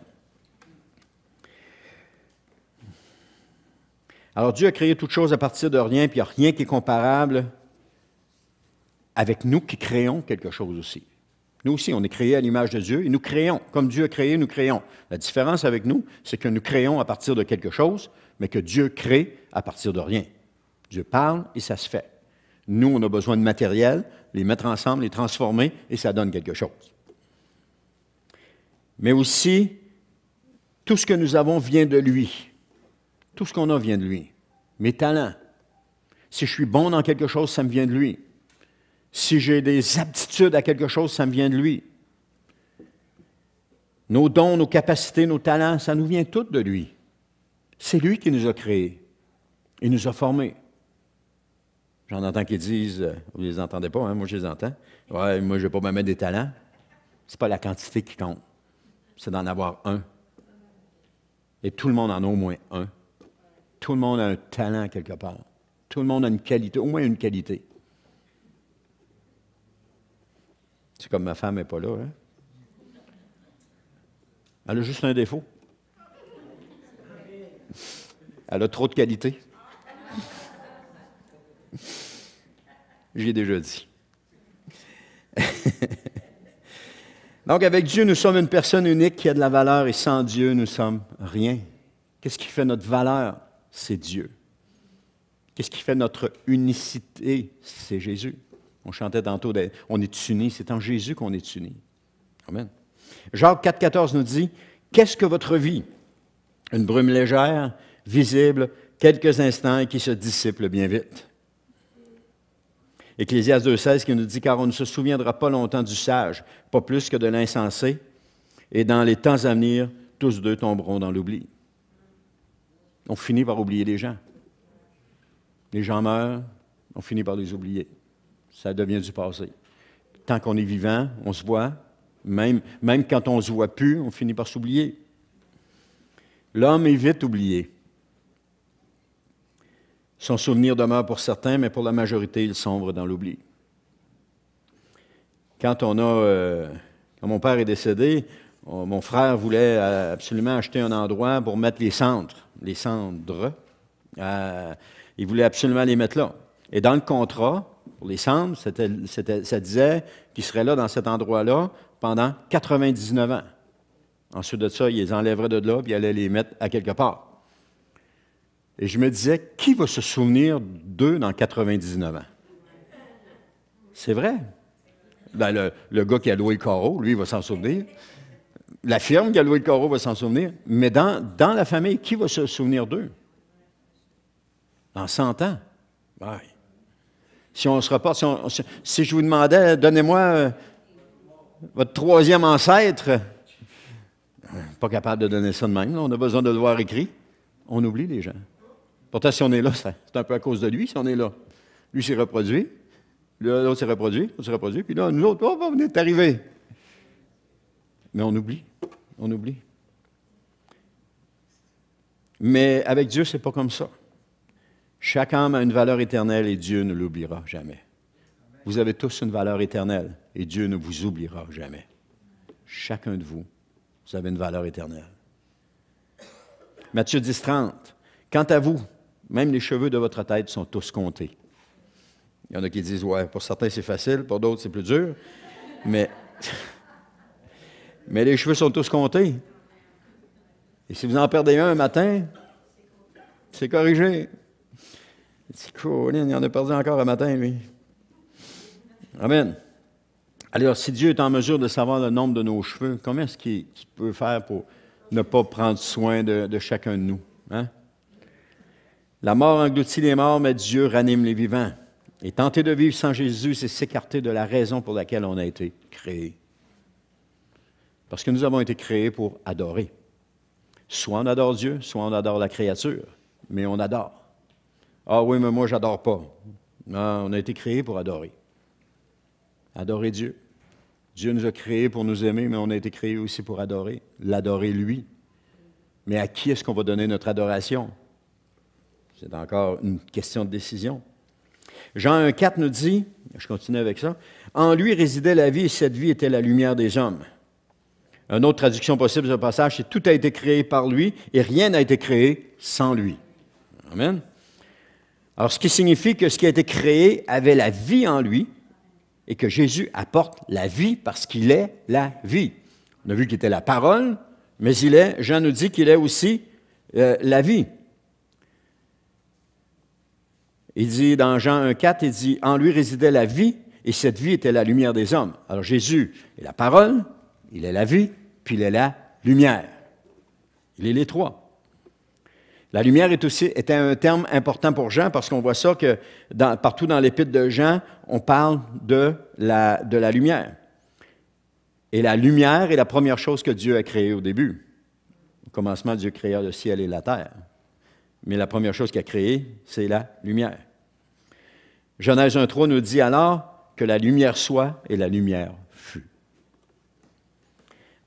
Alors Dieu a créé toutes choses à partir de rien, puis il n'y a rien qui est comparable avec nous qui créons quelque chose aussi. Nous aussi, on est créés à l'image de Dieu et nous créons. Comme Dieu a créé, nous créons. La différence avec nous, c'est que nous créons à partir de quelque chose, mais que Dieu crée à partir de rien. Dieu parle et ça se fait. Nous, on a besoin de matériel, les mettre ensemble, les transformer et ça donne quelque chose. Mais aussi, tout ce que nous avons vient de lui. Tout ce qu'on a vient de lui. Mes talents. Si je suis bon dans quelque chose, ça me vient de lui. Si j'ai des aptitudes à quelque chose, ça me vient de lui. Nos dons, nos capacités, nos talents, ça nous vient tout de lui. C'est lui qui nous a créés. Il nous a formés. J'en entends qui disent, vous ne les entendez pas, hein? Moi je les entends. Ouais, moi je ne vais pas me mettre des talents. Ce n'est pas la quantité qui compte, c'est d'en avoir un. Et tout le monde en a au moins un. Tout le monde a un talent quelque part. Tout le monde a une qualité, au moins une qualité. C'est comme ma femme n'est pas là, hein? Elle a juste un défaut. Elle a trop de qualité. J'ai déjà dit. Donc, avec Dieu, nous sommes une personne unique qui a de la valeur et sans Dieu, nous sommes rien. Qu'est-ce qui fait notre valeur? C'est Dieu. Qu'est-ce qui fait notre unicité? C'est Jésus. On chantait tantôt, on est unis, c'est en Jésus qu'on est unis. Amen. Jacques 4,14 nous dit, « Qu'est-ce que votre vie? Une brume légère, visible, quelques instants et qui se dissipe bien vite. » Ecclésiaste 2,16 qui nous dit « Car on ne se souviendra pas longtemps du sage, pas plus que de l'insensé, et dans les temps à venir, tous deux tomberont dans l'oubli. » On finit par oublier les gens. Les gens meurent, on finit par les oublier. Ça devient du passé. Tant qu'on est vivant, on se voit. Même quand on ne se voit plus, on finit par s'oublier. L'homme est vite oublié. Son souvenir demeure pour certains, mais pour la majorité, il sombre dans l'oubli. Quand mon père est décédé, mon frère voulait absolument acheter un endroit pour mettre les cendres. Il voulait absolument les mettre là. Et dans le contrat, pour les cendres, ça disait qu'il serait là, dans cet endroit-là, pendant 99 ans. Ensuite de ça, il les enlèverait de là, puis il allait les mettre à quelque part. Et je me disais, qui va se souvenir d'eux dans 99 ans? C'est vrai. Ben, le gars qui a loué le carreau, lui, il va s'en souvenir. La firme qui a loué le carreau va s'en souvenir. Mais dans la famille, qui va se souvenir d'eux? Dans 100 ans? Ouais. Si on se reporte, si je vous demandais, donnez-moi votre troisième ancêtre, pas capable de donner ça de même, là, on a besoin de le voir écrit, on oublie les gens. Pourtant, si on est là, c'est un peu à cause de lui, si on est là. Lui s'est reproduit, l'autre s'est reproduit, l'autre s'est reproduit, puis là, nous autres, on est arrivés. Mais on oublie. Mais avec Dieu, c'est pas comme ça. Chaque âme a une valeur éternelle et Dieu ne l'oubliera jamais. Vous avez tous une valeur éternelle et Dieu ne vous oubliera jamais. Chacun de vous, vous avez une valeur éternelle. Matthieu 10,30. Quant à vous, même les cheveux de votre tête sont tous comptés. Il y en a qui disent, ouais, pour certains c'est facile, pour d'autres c'est plus dur. Mais les cheveux sont tous comptés. Et si vous en perdez un matin, c'est corrigé. C'est cool, il en a perdu encore un matin, lui. Amen. Alors, si Dieu est en mesure de savoir le nombre de nos cheveux, comment est-ce qu'il peut faire pour ne pas prendre soin de chacun de nous? Hein? La mort engloutit les morts, mais Dieu ranime les vivants. Et tenter de vivre sans Jésus, c'est s'écarter de la raison pour laquelle on a été créé. Parce que nous avons été créés pour adorer. Soit on adore Dieu, soit on adore la créature, mais on adore. Ah oui, mais moi, je n'adore pas. Non, on a été créés pour adorer. Adorer Dieu. Dieu nous a créés pour nous aimer, mais on a été créés aussi pour adorer. L'adorer lui. Mais à qui est-ce qu'on va donner notre adoration? C'est encore une question de décision. Jean 1,4 nous dit, je continue avec ça, « En lui résidait la vie et cette vie était la lumière des hommes. » Une autre traduction possible de ce passage, c'est « Tout a été créé par lui et rien n'a été créé sans lui. » Amen. Alors, ce qui signifie que ce qui a été créé avait la vie en lui et que Jésus apporte la vie parce qu'il est la vie. On a vu qu'il était la parole, mais Jean nous dit qu'il est aussi la vie. Il dit dans Jean 1,4, il dit « En lui résidait la vie, et cette vie était la lumière des hommes. » Alors Jésus est la parole, il est la vie, puis il est la lumière. Il est les trois. La lumière était un terme important pour Jean, parce qu'on voit ça que partout dans l'épître de Jean, on parle de la lumière. Et la lumière est la première chose que Dieu a créée au début. Au commencement, Dieu créa le ciel et la terre. Mais la première chose qu'il a créée, c'est la lumière. Genèse 1,3 nous dit alors que la lumière soit et la lumière fut.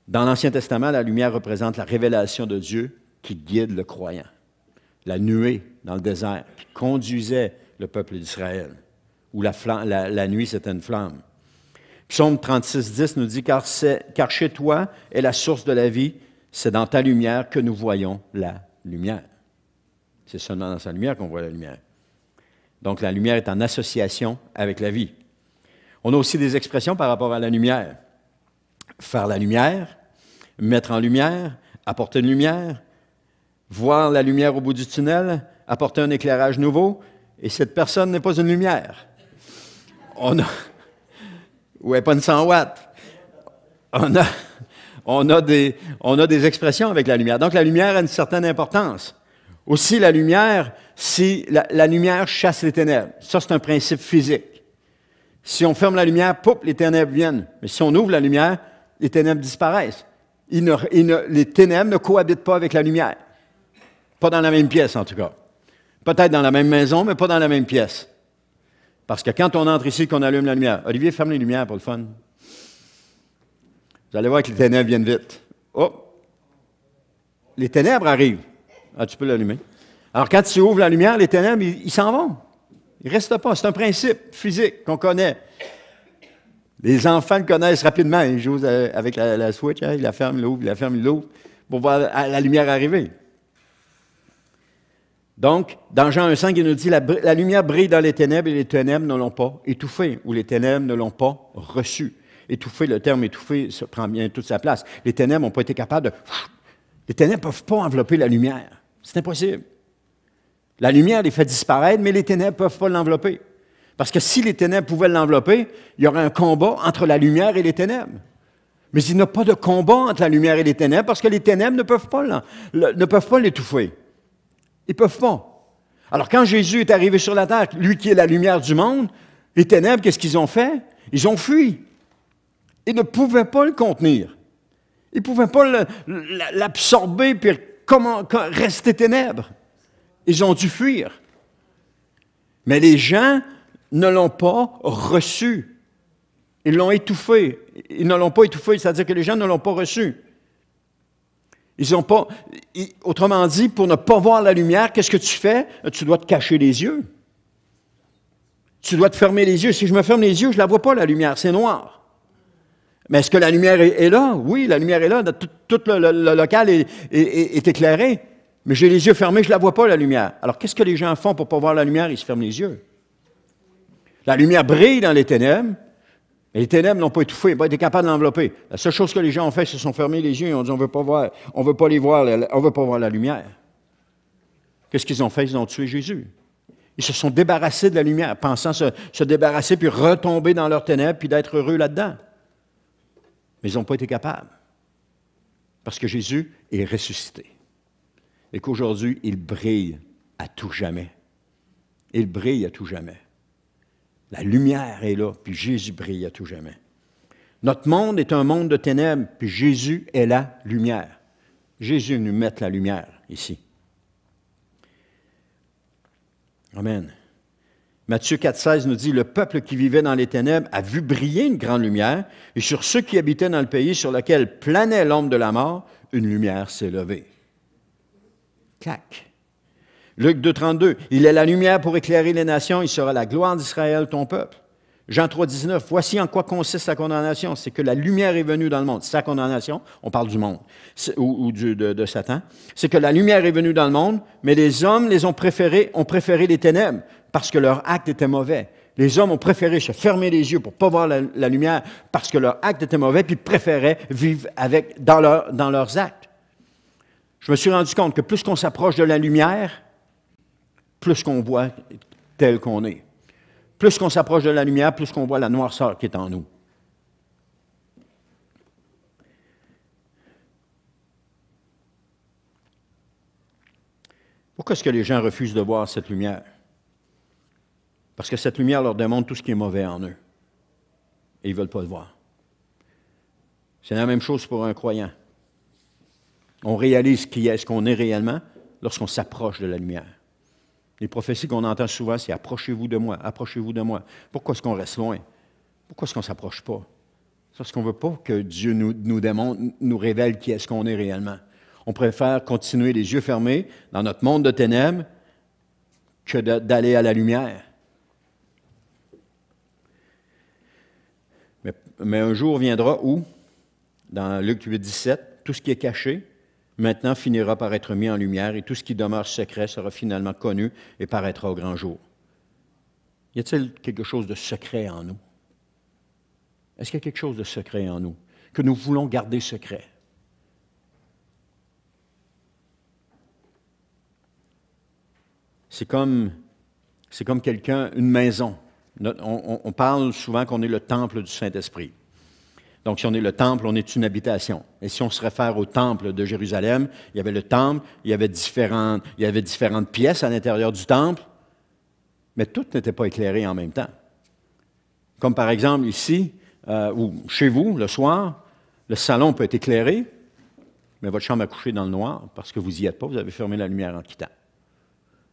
Dans l'Ancien Testament, la lumière représente la révélation de Dieu qui guide le croyant. La nuée dans le désert qui conduisait le peuple d'Israël, où la nuit c'était une flamme. Psaume 36,10 nous dit « Car chez toi est la source de la vie, c'est dans ta lumière que nous voyons la lumière. » C'est seulement dans sa lumière qu'on voit la lumière. Donc, la lumière est en association avec la vie. On a aussi des expressions par rapport à la lumière. Faire la lumière, mettre en lumière, apporter une lumière, voir la lumière au bout du tunnel, apporter un éclairage nouveau, et cette personne n'est pas une lumière. Ouais, pas une 100 watts. On a des expressions avec la lumière. Donc, la lumière a une certaine importance. Aussi, la lumière, la lumière chasse les ténèbres. Ça, c'est un principe physique. Si on ferme la lumière, pouf, les ténèbres viennent. Mais si on ouvre la lumière, les ténèbres disparaissent. Les ténèbres ne cohabitent pas avec la lumière. Pas dans la même pièce, en tout cas. Peut-être dans la même maison, mais pas dans la même pièce. Parce que quand on entre ici, qu'on allume la lumière, Olivier, ferme les lumières pour le fun. Vous allez voir que les ténèbres viennent vite. Oh! Les ténèbres arrivent. Ah, tu peux l'allumer. Alors, quand tu ouvres la lumière, les ténèbres, ils s'en vont. Ils ne restent pas. C'est un principe physique qu'on connaît. Les enfants le connaissent rapidement. Ils jouent avec la switch. Hein? Ils la ferment, ils l'ouvrent, ils la ferment, ils l'ouvrent, pour voir la lumière arriver. Donc, dans Jean 1,5, il nous dit « La lumière brille dans les ténèbres et les ténèbres ne l'ont pas étouffée. » Ou les ténèbres ne l'ont pas reçue. Étouffer, le terme étouffer, ça prend bien toute sa place. Les ténèbres n'ont pas été capables de... Les ténèbres ne peuvent pas envelopper la lumière. C'est impossible. La lumière les fait disparaître, mais les ténèbres ne peuvent pas l'envelopper. Parce que si les ténèbres pouvaient l'envelopper, il y aurait un combat entre la lumière et les ténèbres. Mais il n'y a pas de combat entre la lumière et les ténèbres parce que les ténèbres ne peuvent pas l'étouffer. Ils ne peuvent pas. Alors quand Jésus est arrivé sur la terre, lui qui est la lumière du monde, les ténèbres, qu'est-ce qu'ils ont fait? Ils ont fui. Ils ne pouvaient pas le contenir. Ils ne pouvaient pas l'absorber puis rester ténèbres. Ils ont dû fuir. Mais les gens ne l'ont pas reçu. Ils l'ont étouffé. Ils ne l'ont pas étouffé, c'est-à-dire que les gens ne l'ont pas reçu. Ils n'ont pas... Autrement dit, pour ne pas voir la lumière, qu'est-ce que tu fais? Tu dois te cacher les yeux. Tu dois te fermer les yeux. Si je me ferme les yeux, je ne la vois pas, la lumière, c'est noir. Mais est-ce que la lumière est là? Oui, la lumière est là. Tout le local est éclairé. Mais j'ai les yeux fermés, je ne la vois pas, la lumière. Alors, qu'est-ce que les gens font pour ne pas voir la lumière? Ils se ferment les yeux. La lumière brille dans les ténèbres, mais les ténèbres n'ont pas étouffé, ils n'ont pas été capables de l'envelopper. La seule chose que les gens ont fait, c'est se sont fermés les yeux et ont dit, on ne veut pas voir, on veut pas les voir, on veut pas voir la lumière. Qu'est-ce qu'ils ont fait? Ils ont tué Jésus. Ils se sont débarrassés de la lumière, pensant se débarrasser, puis retomber dans leurs ténèbres, puis d'être heureux là-dedans. Mais ils n'ont pas été capables. Parce que Jésus est ressuscité. Et qu'aujourd'hui, il brille à tout jamais. Il brille à tout jamais. La lumière est là, puis Jésus brille à tout jamais. Notre monde est un monde de ténèbres, puis Jésus est la lumière. Jésus nous met la lumière ici. Amen. Matthieu 4,16 nous dit, « Le peuple qui vivait dans les ténèbres a vu briller une grande lumière, et sur ceux qui habitaient dans le pays sur lequel planait l'ombre de la mort, une lumière s'est levée. » Clac. Luc 2,32, « Il est la lumière pour éclairer les nations, il sera la gloire d'Israël, ton peuple. » Jean 3,19, « Voici en quoi consiste la condamnation, c'est que la lumière est venue dans le monde. » Sa condamnation, on parle du monde, ou de Satan. C'est que la lumière est venue dans le monde, mais les hommes ont préféré les ténèbres, parce que leur acte était mauvais. Les hommes ont préféré se fermer les yeux pour ne pas voir la lumière, parce que leur acte était mauvais, puis préféraient vivre dans leurs actes. Je me suis rendu compte que plus qu'on s'approche de la lumière, plus qu'on voit tel qu'on est. Plus qu'on s'approche de la lumière, plus qu'on voit la noirceur qui est en nous. Pourquoi est-ce que les gens refusent de voir cette lumière? Parce que cette lumière leur démontre tout ce qui est mauvais en eux. Et ils ne veulent pas le voir. C'est la même chose pour un croyant. On réalise qui est-ce qu'on est réellement lorsqu'on s'approche de la lumière. Les prophéties qu'on entend souvent, c'est « Approchez-vous de moi, approchez-vous de moi ». Pourquoi est-ce qu'on reste loin? Pourquoi est-ce qu'on ne s'approche pas? C'est parce qu'on ne veut pas que Dieu nous démontre, nous révèle qui est-ce qu'on est réellement. On préfère continuer les yeux fermés dans notre monde de ténèbres que d'aller à la lumière. Mais un jour viendra où, dans Luc 8, 17, tout ce qui est caché, maintenant finira par être mis en lumière et tout ce qui demeure secret sera finalement connu et paraîtra au grand jour. Y a-t-il quelque chose de secret en nous? Est-ce qu'il y a quelque chose de secret en nous que nous voulons garder secret? C'est comme une maison. On parle souvent qu'on est le temple du Saint-Esprit. Donc, si on est le temple, on est une habitation. Et si on se réfère au temple de Jérusalem, il y avait le temple, il y avait différentes pièces à l'intérieur du temple, mais toutes n'étaient pas éclairées en même temps. Comme par exemple ici, ou chez vous, le soir, le salon peut être éclairé, mais votre chambre à coucher dans le noir, parce que vous n'y êtes pas, vous avez fermé la lumière en quittant.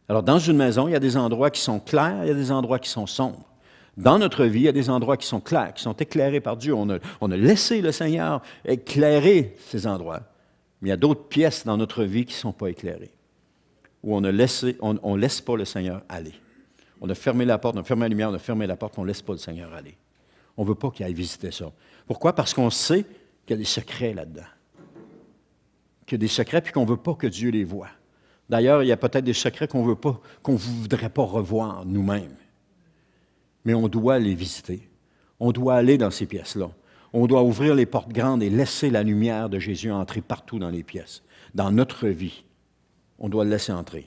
Alors, dans une maison, il y a des endroits qui sont clairs, il y a des endroits qui sont sombres. Dans notre vie, il y a des endroits qui sont clairs, qui sont éclairés par Dieu. On a laissé le Seigneur éclairer ces endroits. Mais il y a d'autres pièces dans notre vie qui ne sont pas éclairées, où on ne laisse pas le Seigneur aller. On a fermé la porte, on a fermé la lumière, on a fermé la porte, on ne laisse pas le Seigneur aller. On ne veut pas qu'il aille visiter ça. Pourquoi? Parce qu'on sait qu'il y a des secrets là-dedans. Qu'il y a des secrets, puis qu'on ne veut pas que Dieu les voie. D'ailleurs, il y a peut-être des secrets qu'on ne voudrait pas revoir nous-mêmes. Mais on doit les visiter. On doit aller dans ces pièces-là. On doit ouvrir les portes grandes et laisser la lumière de Jésus entrer partout dans les pièces. Dans notre vie, on doit le laisser entrer.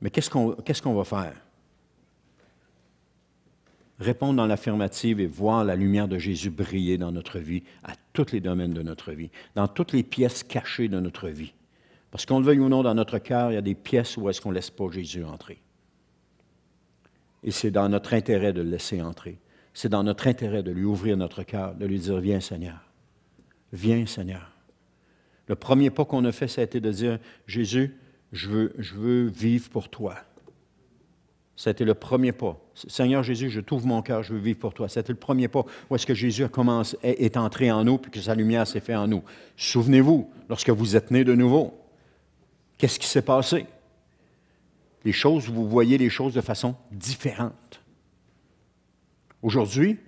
Mais qu'est-ce qu'on va faire? Répondre dans l'affirmative et voir la lumière de Jésus briller dans notre vie, à tous les domaines de notre vie, dans toutes les pièces cachées de notre vie. Parce qu'on le veuille ou non, dans notre cœur, il y a des pièces où est-ce qu'on ne laisse pas Jésus entrer. Et c'est dans notre intérêt de le laisser entrer. C'est dans notre intérêt de lui ouvrir notre cœur, de lui dire « Viens Seigneur, viens Seigneur ». Le premier pas qu'on a fait, ça a été de dire « Jésus, je veux vivre pour toi ». Ça a été le premier pas. « Seigneur Jésus, je t'ouvre mon cœur, je veux vivre pour toi ». C'était le premier pas où est-ce que Jésus est entré en nous puis que sa lumière s'est faite en nous. Souvenez-vous, lorsque vous êtes nés de nouveau, qu'est-ce qui s'est passé? Vous voyez les choses de façon différente. Aujourd'hui,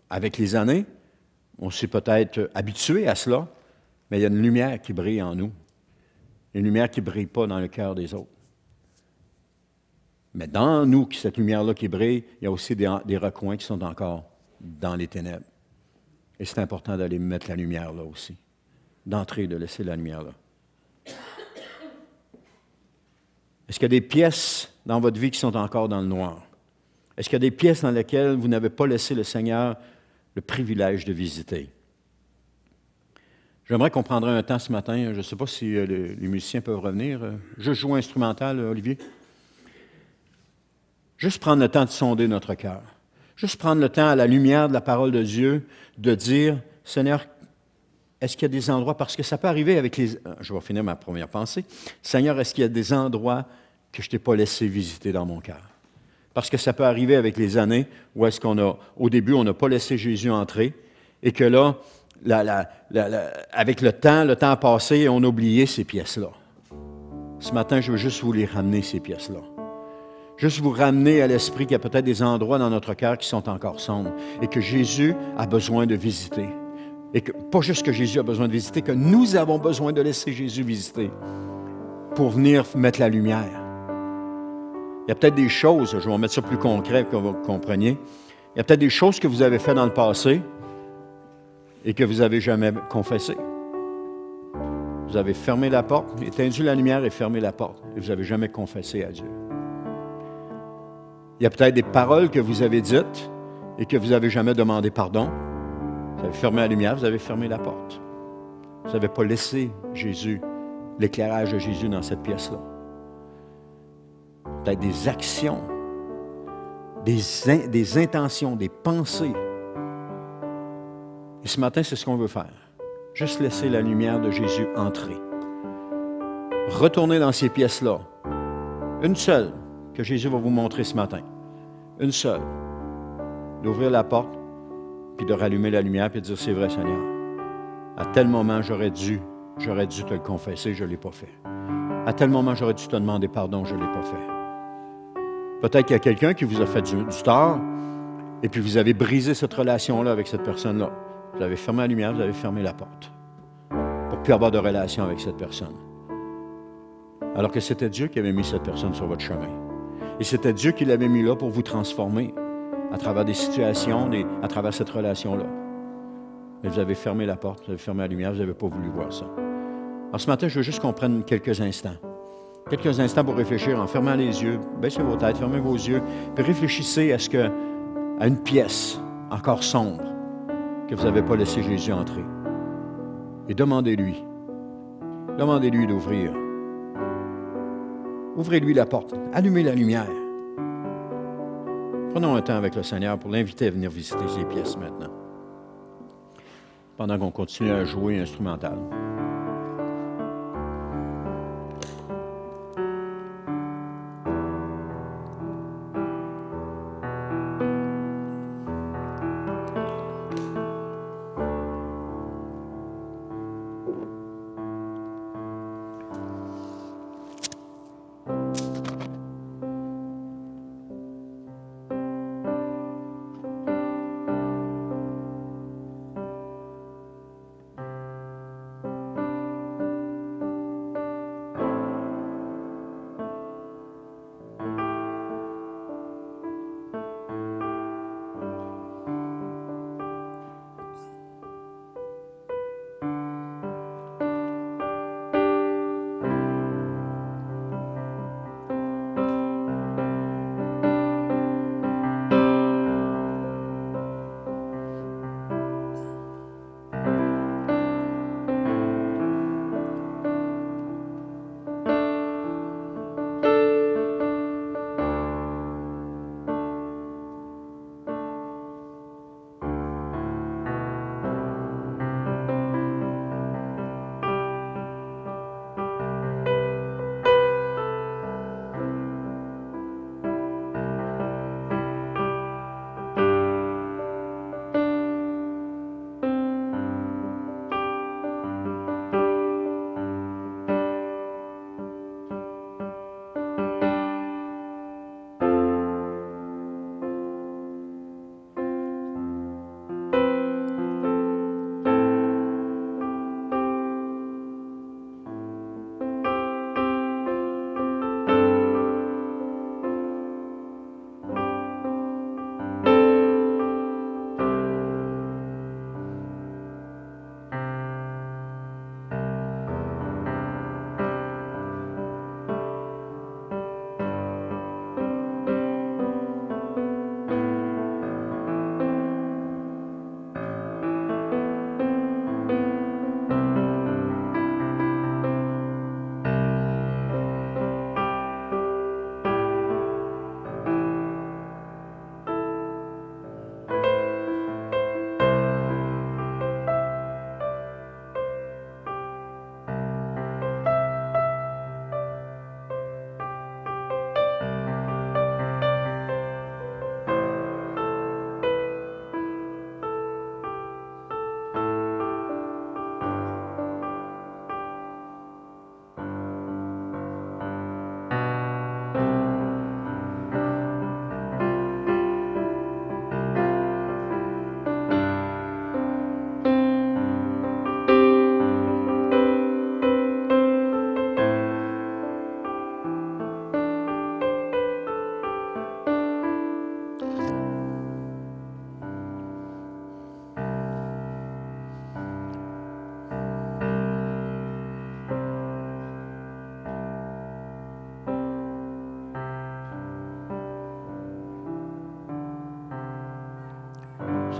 avec les années, on s'est peut-être habitué à cela, mais il y a une lumière qui brille en nous. Une lumière qui ne brille pas dans le cœur des autres. Mais dans nous, cette lumière-là qui brille, il y a aussi des recoins qui sont encore dans les ténèbres. Et c'est important d'aller mettre la lumière là aussi. D'entrer, de laisser la lumière là. Est-ce qu'il y a des pièces dans votre vie qui sont encore dans le noir? Est-ce qu'il y a des pièces dans lesquelles vous n'avez pas laissé le Seigneur le privilège de visiter? J'aimerais qu'on prendrait un temps ce matin. Je ne sais pas si les musiciens peuvent revenir. Juste jouer instrumental, Olivier. Juste prendre le temps de sonder notre cœur. Juste prendre le temps, à la lumière de la parole de Dieu, de dire, Seigneur, est-ce qu'il y a des endroits, parce que ça peut arriver avec les... Je vais finir ma première pensée. Seigneur, est-ce qu'il y a des endroits que je ne t'ai pas laissé visiter dans mon cœur. Parce que ça peut arriver avec les années où est-ce au début, on n'a pas laissé Jésus entrer et que là, avec le temps a passé et on a oublié ces pièces-là. Ce matin, je veux juste vous les ramener, ces pièces-là. Juste vous ramener à l'esprit qu'il y a peut-être des endroits dans notre cœur qui sont encore sombres et que Jésus a besoin de visiter. Et que, pas juste que Jésus a besoin de visiter, que nous avons besoin de laisser Jésus visiter pour venir mettre la lumière. Il y a peut-être des choses, je vais mettre ça plus concret que vous compreniez, il y a peut-être des choses que vous avez faites dans le passé et que vous n'avez jamais confessées. Vous avez fermé la porte, éteint la lumière et fermé la porte, et vous n'avez jamais confessé à Dieu. Il y a peut-être des paroles que vous avez dites et que vous n'avez jamais demandé pardon. Vous avez fermé la lumière, vous avez fermé la porte. Vous n'avez pas laissé Jésus, l'éclairage de Jésus dans cette pièce-là. Peut-être des actions, des intentions, des pensées. Et ce matin, c'est ce qu'on veut faire. Juste laisser la lumière de Jésus entrer. Retournez dans ces pièces-là. Une seule que Jésus va vous montrer ce matin. Une seule. D'ouvrir la porte, puis de rallumer la lumière, puis de dire, c'est vrai, Seigneur. À tel moment, j'aurais dû te le confesser, je ne l'ai pas fait. À tel moment, j'aurais dû te demander pardon, je ne l'ai pas fait. Peut-être qu'il y a quelqu'un qui vous a fait du tort, et puis vous avez brisé cette relation-là avec cette personne-là. Vous avez fermé la lumière, vous avez fermé la porte, pour ne plus avoir de relation avec cette personne. Alors que c'était Dieu qui avait mis cette personne sur votre chemin. Et c'était Dieu qui l'avait mis là pour vous transformer à travers des situations, à travers cette relation-là. Mais vous avez fermé la porte, vous avez fermé la lumière, vous n'avez pas voulu voir ça. Alors ce matin, je veux juste qu'on prenne quelques instants. Quelques instants pour réfléchir en fermant les yeux, baissez vos têtes, fermez vos yeux, puis réfléchissez à une pièce encore sombre que vous n'avez pas laissé Jésus entrer. Et demandez-lui d'ouvrir. Ouvrez-lui la porte, allumez la lumière. Prenons un temps avec le Seigneur pour l'inviter à venir visiter ces pièces maintenant, pendant qu'on continue à jouer instrumental.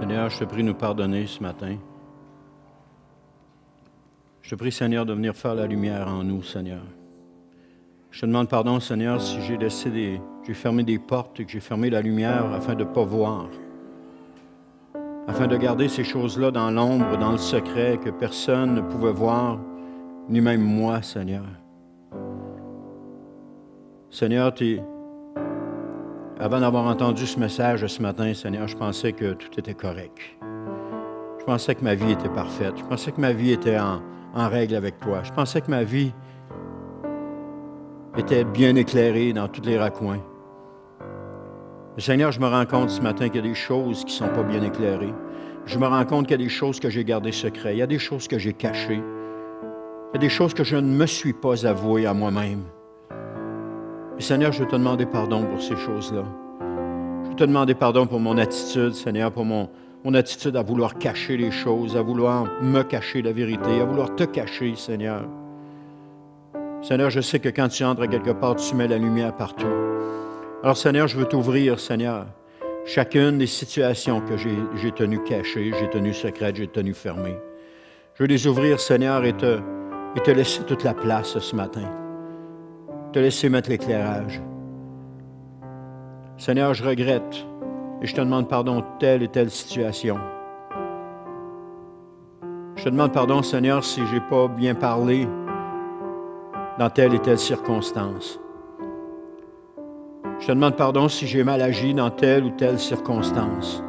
Seigneur, je te prie de nous pardonner ce matin. Je te prie, Seigneur, de venir faire la lumière en nous, Seigneur. Je te demande pardon, Seigneur, si j'ai fermé des portes et que j'ai fermé la lumière afin de ne pas voir, afin de garder ces choses-là dans l'ombre, dans le secret, que personne ne pouvait voir, ni même moi, Seigneur. Seigneur, avant d'avoir entendu ce message ce matin, Seigneur, je pensais que tout était correct. Je pensais que ma vie était parfaite. Je pensais que ma vie était en règle avec toi. Je pensais que ma vie était bien éclairée dans tous les raccoins. Mais Seigneur, je me rends compte ce matin qu'il y a des choses qui ne sont pas bien éclairées. Je me rends compte qu'il y a des choses que j'ai gardées secrètes. Il y a des choses que j'ai cachées. Il y a des choses que je ne me suis pas avouées à moi-même. Et Seigneur, je veux te demander pardon pour ces choses-là. Je veux te demander pardon pour mon attitude, Seigneur, pour mon attitude à vouloir cacher les choses, à vouloir me cacher la vérité, à vouloir te cacher, Seigneur. Seigneur, je sais que quand tu entres à quelque part, tu mets la lumière partout. Alors, Seigneur, je veux t'ouvrir, Seigneur, chacune des situations que j'ai tenues cachées, j'ai tenues secrètes, j'ai tenues fermées. Je veux les ouvrir, Seigneur, et te laisser toute la place ce matin. Te laisser mettre l'éclairage. Seigneur, je regrette et je te demande pardon de telle et telle situation. Je te demande pardon, Seigneur, si je n'ai pas bien parlé dans telle et telle circonstance. Je te demande pardon si j'ai mal agi dans telle ou telle circonstance.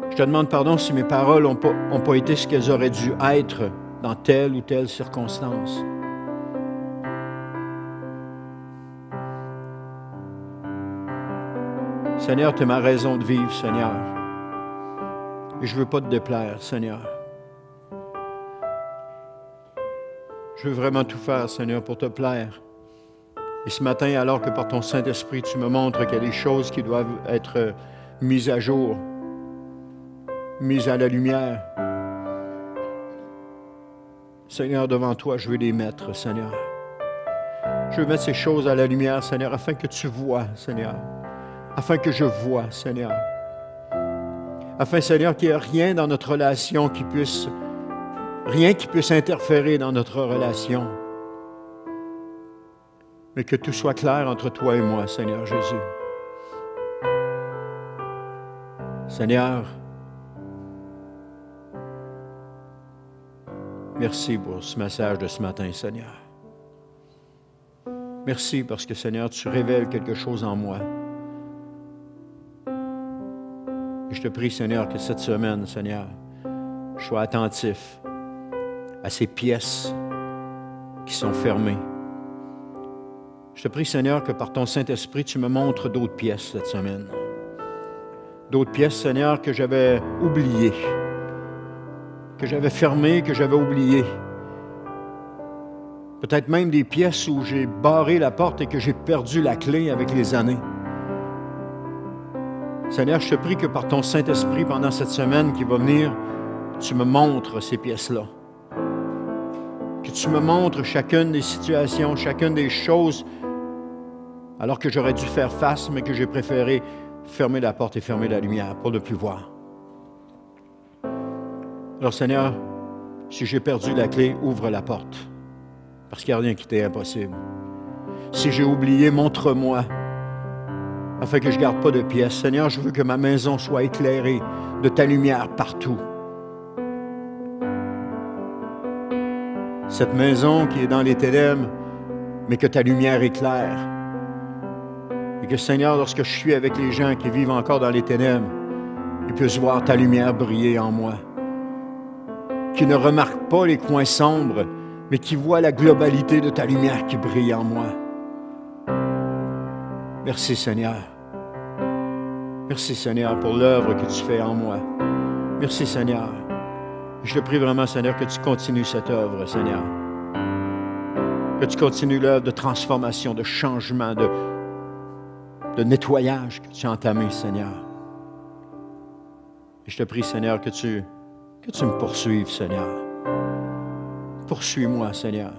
Je te demande pardon si mes paroles n'ont pas été ce qu'elles auraient dû être dans telle ou telle circonstance. Seigneur, tu es ma raison de vivre, Seigneur. Et je ne veux pas te déplaire, Seigneur. Je veux vraiment tout faire, Seigneur, pour te plaire. Et ce matin, alors que par ton Saint-Esprit, tu me montres qu'il y a des choses qui doivent être mises à jour, mises à la lumière, Seigneur, devant toi, je veux les mettre, Seigneur. Je veux mettre ces choses à la lumière, Seigneur, afin que tu vois, Seigneur. Afin que je vois, Seigneur. Afin, Seigneur, qu'il n'y ait rien dans notre relation rien qui puisse interférer dans notre relation. Mais que tout soit clair entre toi et moi, Seigneur Jésus. Seigneur, merci pour ce message de ce matin, Seigneur. Merci parce que, Seigneur, tu révèles quelque chose en moi. Et je te prie, Seigneur, que cette semaine, Seigneur, je sois attentif à ces pièces qui sont fermées. Je te prie, Seigneur, que par ton Saint-Esprit, tu me montres d'autres pièces cette semaine. D'autres pièces, Seigneur, que j'avais oubliées, que j'avais fermées, que j'avais oubliées. Peut-être même des pièces où j'ai barré la porte et que j'ai perdu la clé avec les années. Seigneur, je te prie que par ton Saint-Esprit, pendant cette semaine qui va venir, tu me montres ces pièces-là. Que tu me montres chacune des situations, chacune des choses, alors que j'aurais dû faire face, mais que j'ai préféré fermer la porte et fermer la lumière pour ne plus voir. Alors, Seigneur, si j'ai perdu la clé, ouvre la porte, parce qu'il n'y a rien qui t'est impossible. Si j'ai oublié, montre-moi, afin que je ne garde pas de pièces. Seigneur, je veux que ma maison soit éclairée de ta lumière partout. Cette maison qui est dans les ténèbres, mais que ta lumière éclaire. Et que, Seigneur, lorsque je suis avec les gens qui vivent encore dans les ténèbres, ils puissent voir ta lumière briller en moi. Qu'ils ne remarquent pas les coins sombres, mais qui voient la globalité de ta lumière qui brille en moi. Merci, Seigneur. Merci, Seigneur, pour l'œuvre que tu fais en moi. Merci, Seigneur. Je te prie vraiment, Seigneur, que tu continues cette œuvre, Seigneur. Que tu continues l'œuvre de transformation, de changement, de nettoyage que tu as entamé, Seigneur. Et je te prie, Seigneur, que tu me poursuives, Seigneur. Poursuis-moi, Seigneur.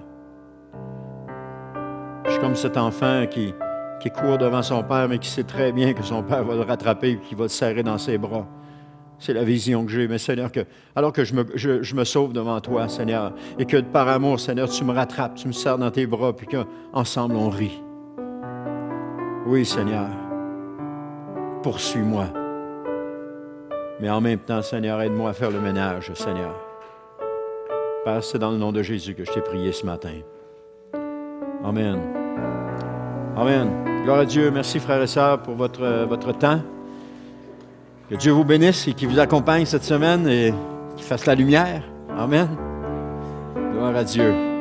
Je suis comme cet enfant qui qui court devant son père, mais qui sait très bien que son père va le rattraper et qu'il va le serrer dans ses bras. C'est la vision que j'ai. Mais Seigneur, alors que je me sauve devant toi, Seigneur, et que par amour, Seigneur, tu me rattrapes, tu me serres dans tes bras, puis qu'ensemble on rit. Oui, Seigneur, poursuis-moi. Mais en même temps, Seigneur, aide-moi à faire le ménage, Seigneur. Père, c'est dans le nom de Jésus que je t'ai prié ce matin. Amen. Amen. Gloire à Dieu. Merci, frères et sœurs, pour votre temps. Que Dieu vous bénisse et qu'il vous accompagne cette semaine et qu'il fasse la lumière. Amen. Gloire à Dieu.